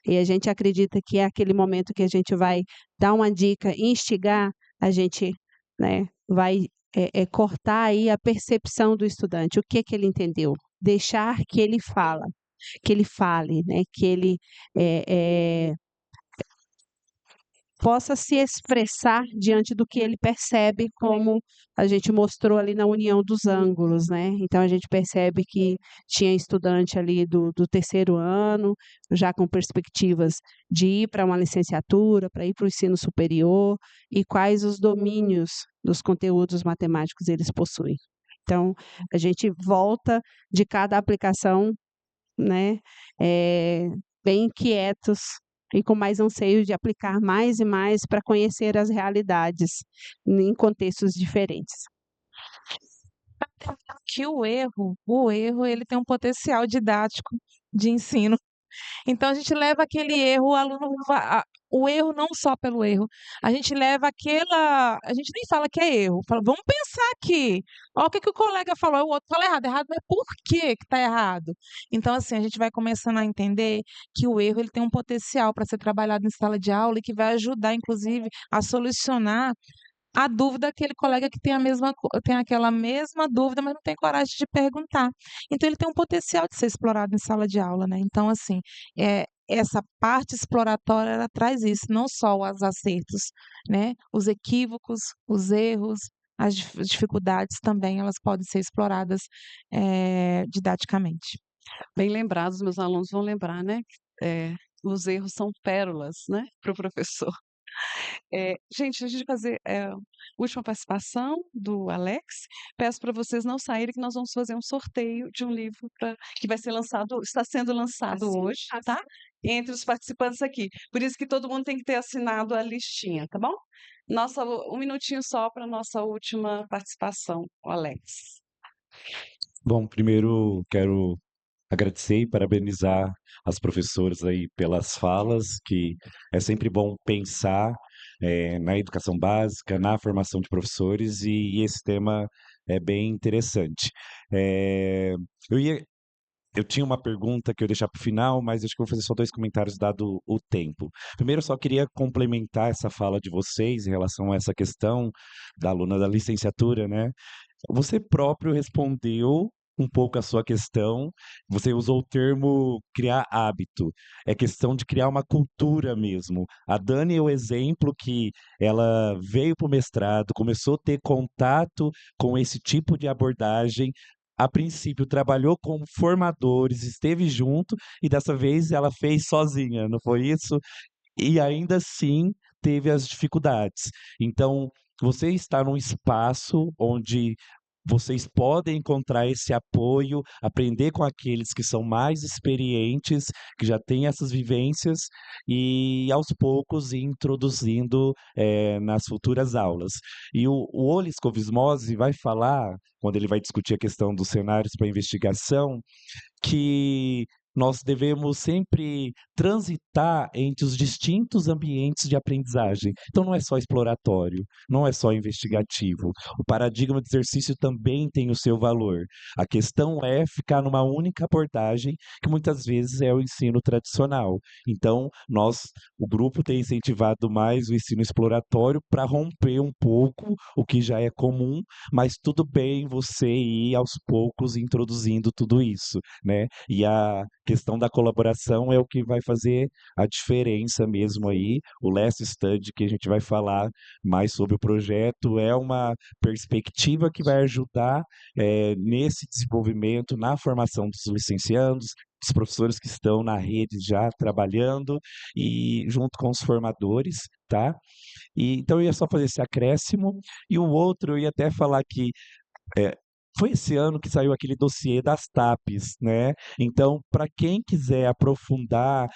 e a gente acredita que é aquele momento que a gente vai dar uma dica, instigar, a gente, né, vai cortar aí a percepção do estudante, o que ele entendeu, deixar que ele fale, né, que ele possa se expressar diante do que ele percebe, como a gente mostrou ali na união dos ângulos, né? Então a gente percebe que tinha estudante ali do terceiro ano, já com perspectivas de ir para uma licenciatura, para ir para o ensino superior, e quais os domínios dos conteúdos matemáticos eles possuem. Então, a gente volta de cada aplicação, né, bem inquietos e com mais anseio de aplicar mais e mais para conhecer as realidades em contextos diferentes. Que o erro, ele tem um potencial didático de ensino. Então a gente leva aquele erro, o aluno o erro não só pelo erro, a gente leva a gente nem fala que é erro, fala, vamos pensar aqui, olha o que o colega falou, o outro fala errado, mas por que está errado? Então assim, a gente vai começando a entender que o erro ele tem um potencial para ser trabalhado em sala de aula e que vai ajudar, inclusive, a solucionar a dúvida daquele colega que tem tem aquela mesma dúvida, mas não tem coragem de perguntar. Então ele tem um potencial de ser explorado em sala de aula, né? Então, assim, essa parte exploratória, ela traz isso, não só os acertos, né? Os equívocos, os erros, as dificuldades também, elas podem ser exploradas didaticamente. Bem lembrados, meus alunos vão lembrar, né? Os erros são pérolas, né, para o professor. Gente, a gente vai fazer última participação do Alex. Peço para vocês não saírem, que nós vamos fazer um sorteio de um livro que vai ser lançado, está sendo lançado hoje, tá? Entre os participantes aqui. Por isso que todo mundo tem que ter assinado a listinha, tá bom? Um minutinho só para a nossa última participação, o Alex. Bom, primeiro quero agradecer e parabenizar as professoras aí pelas falas, que é sempre bom pensar na educação básica, na formação de professores, e esse tema é bem interessante. Eu tinha uma pergunta que eu ia deixar para o final, mas acho que eu vou fazer só 2 comentários dado o tempo. Primeiro, eu só queria complementar essa fala de vocês em relação a essa questão da aluna da licenciatura, né? Você próprio respondeu um pouco a sua questão, você usou o termo criar hábito, é questão de criar uma cultura mesmo. A Dani é o exemplo que ela veio para o mestrado, começou a ter contato com esse tipo de abordagem, a princípio trabalhou com formadores, esteve junto, e dessa vez ela fez sozinha, não foi isso? E ainda assim teve as dificuldades. Então, você está num espaço onde vocês podem encontrar esse apoio, aprender com aqueles que são mais experientes, que já têm essas vivências, e aos poucos ir introduzindo nas futuras aulas. E o Olis Kovismose vai falar, quando ele vai discutir a questão dos cenários para investigação, que nós devemos sempre transitar entre os distintos ambientes de aprendizagem. Então, não é só exploratório, não é só investigativo. O paradigma de exercício também tem o seu valor. A questão é ficar numa única abordagem, que muitas vezes é o ensino tradicional. Então, o grupo tem incentivado mais o ensino exploratório para romper um pouco o que já é comum, mas tudo bem você ir aos poucos introduzindo tudo isso, né? E a questão da colaboração é o que vai fazer a diferença mesmo aí. O Last Study, que a gente vai falar mais sobre o projeto, é uma perspectiva que vai ajudar nesse desenvolvimento, na formação dos licenciandos, dos professores que estão na rede já trabalhando e junto com os formadores, tá? E então eu ia só fazer esse acréscimo e o outro eu ia até falar que foi esse ano que saiu aquele dossiê das TAPs, né? Então, para quem quiser aprofundar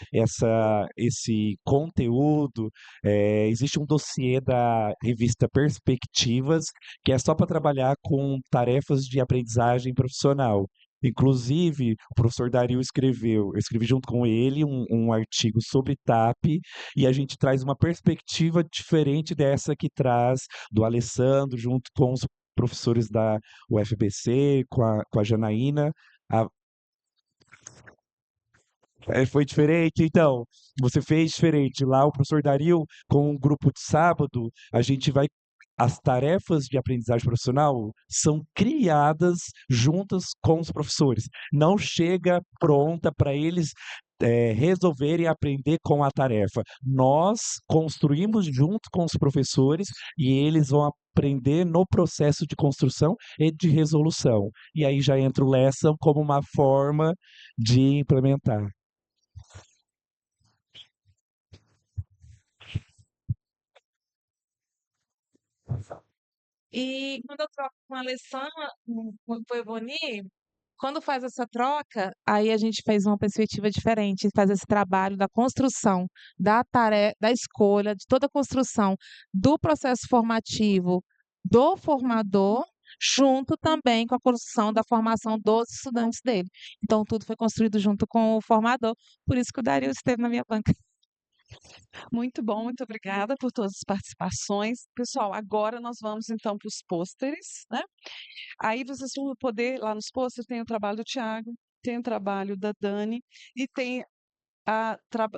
esse conteúdo, existe um dossiê da revista Perspectivas, que é só para trabalhar com tarefas de aprendizagem profissional. Inclusive, o professor Dario eu escrevi junto com ele um artigo sobre TAP, e a gente traz uma perspectiva diferente dessa que traz do Alessandro, junto com os professores da UFBC, com a Janaína. A- foi diferente, então. Você fez diferente. Lá, o professor Dario, com um grupo de sábado, a gente vai. As tarefas de aprendizagem profissional são criadas juntas com os professores. Não chega pronta para eles resolverem aprender com a tarefa. Nós construímos junto com os professores e eles vão aprender no processo de construção e de resolução. E aí já entra o Lesson como uma forma de implementar. E quando eu troco com a Alessandra, com o Evoni, quando faz essa troca, aí a gente fez uma perspectiva diferente, faz esse trabalho da construção, da tarefa, da escolha, de toda a construção do processo formativo do formador, junto também com a construção da formação dos estudantes dele. Então, tudo foi construído junto com o formador, por isso que o Dario esteve na minha banca. Muito bom, muito obrigada por todas as participações. Pessoal, agora nós vamos então para os pôsteres, né? Aí vocês vão poder, lá nos pôsteres tem o trabalho do Tiago, tem o trabalho da Dani e tem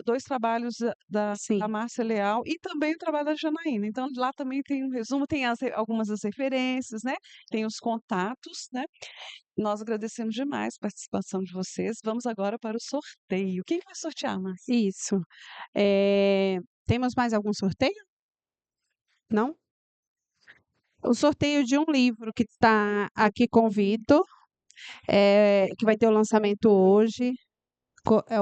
dois trabalhos da Sim. Márcia Leal e também o trabalho da Janaína. Então, lá também tem um resumo, tem algumas das referências, né? Tem os contatos, né? Nós agradecemos demais a participação de vocês. Vamos agora para o sorteio. Quem vai sortear, Márcia? Isso. Temos mais algum sorteio? Não? O sorteio de um livro que está aqui com o Vitor, que vai ter o lançamento hoje,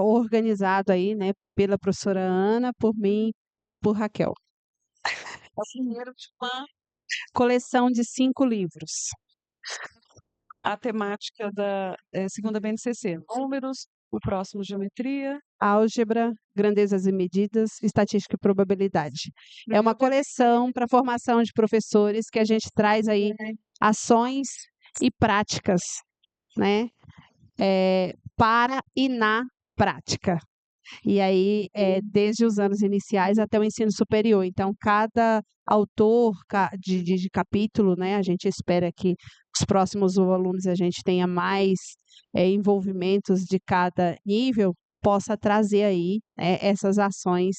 organizado aí, né, pela professora Ana, por mim, por Raquel. O primeiro de uma Coleção de 5 livros. a temática da segunda BNCC, números, o próximo geometria. Álgebra, grandezas e medidas, estatística e probabilidade. É uma coleção para formação de professores que a gente traz aí ações e práticas, né? Para e na prática. E aí, desde os anos iniciais até o ensino superior. Então, cada autor de capítulo, né? A gente espera que os próximos alunos a gente tenha mais envolvimentos de cada nível, possa trazer aí essas ações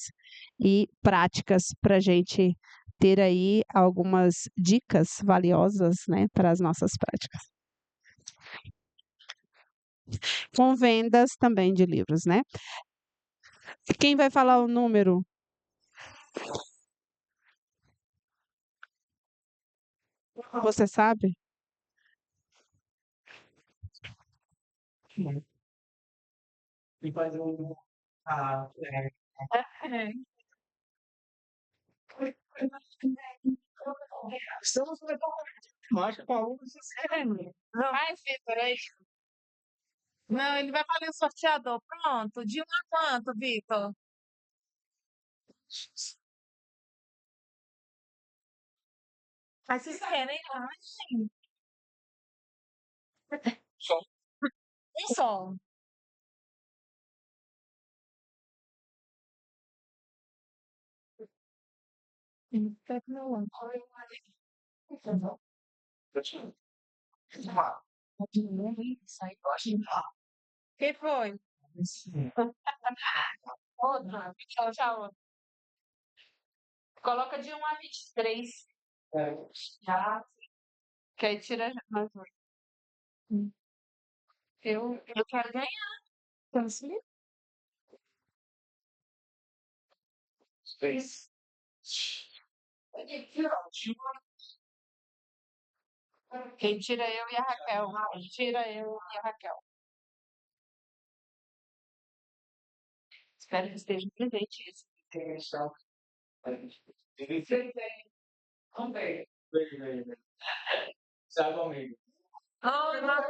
e práticas para a gente ter aí algumas dicas valiosas, né, para as nossas práticas. Com vendas também de livros, né? Quem vai falar o número? Você sabe? E fazer um. Estamos Acho que algum dos Vai, Vitor, aí. Não, ele vai fazer o sorteador. Pronto. De 1 a quanto, Vitor? Mas vocês querem mais? Só. Um só. Quem foi? Outra. Tchau, tchau. Coloca de 1 a 23. Já. Que aí tira mais um. Eu quero ganhar. Então, sim. Quem tira eu e a Raquel. Tira eu e a Raquel. Espero que esteja presente isso. Vamos ver. Sabe comigo. Oh, não.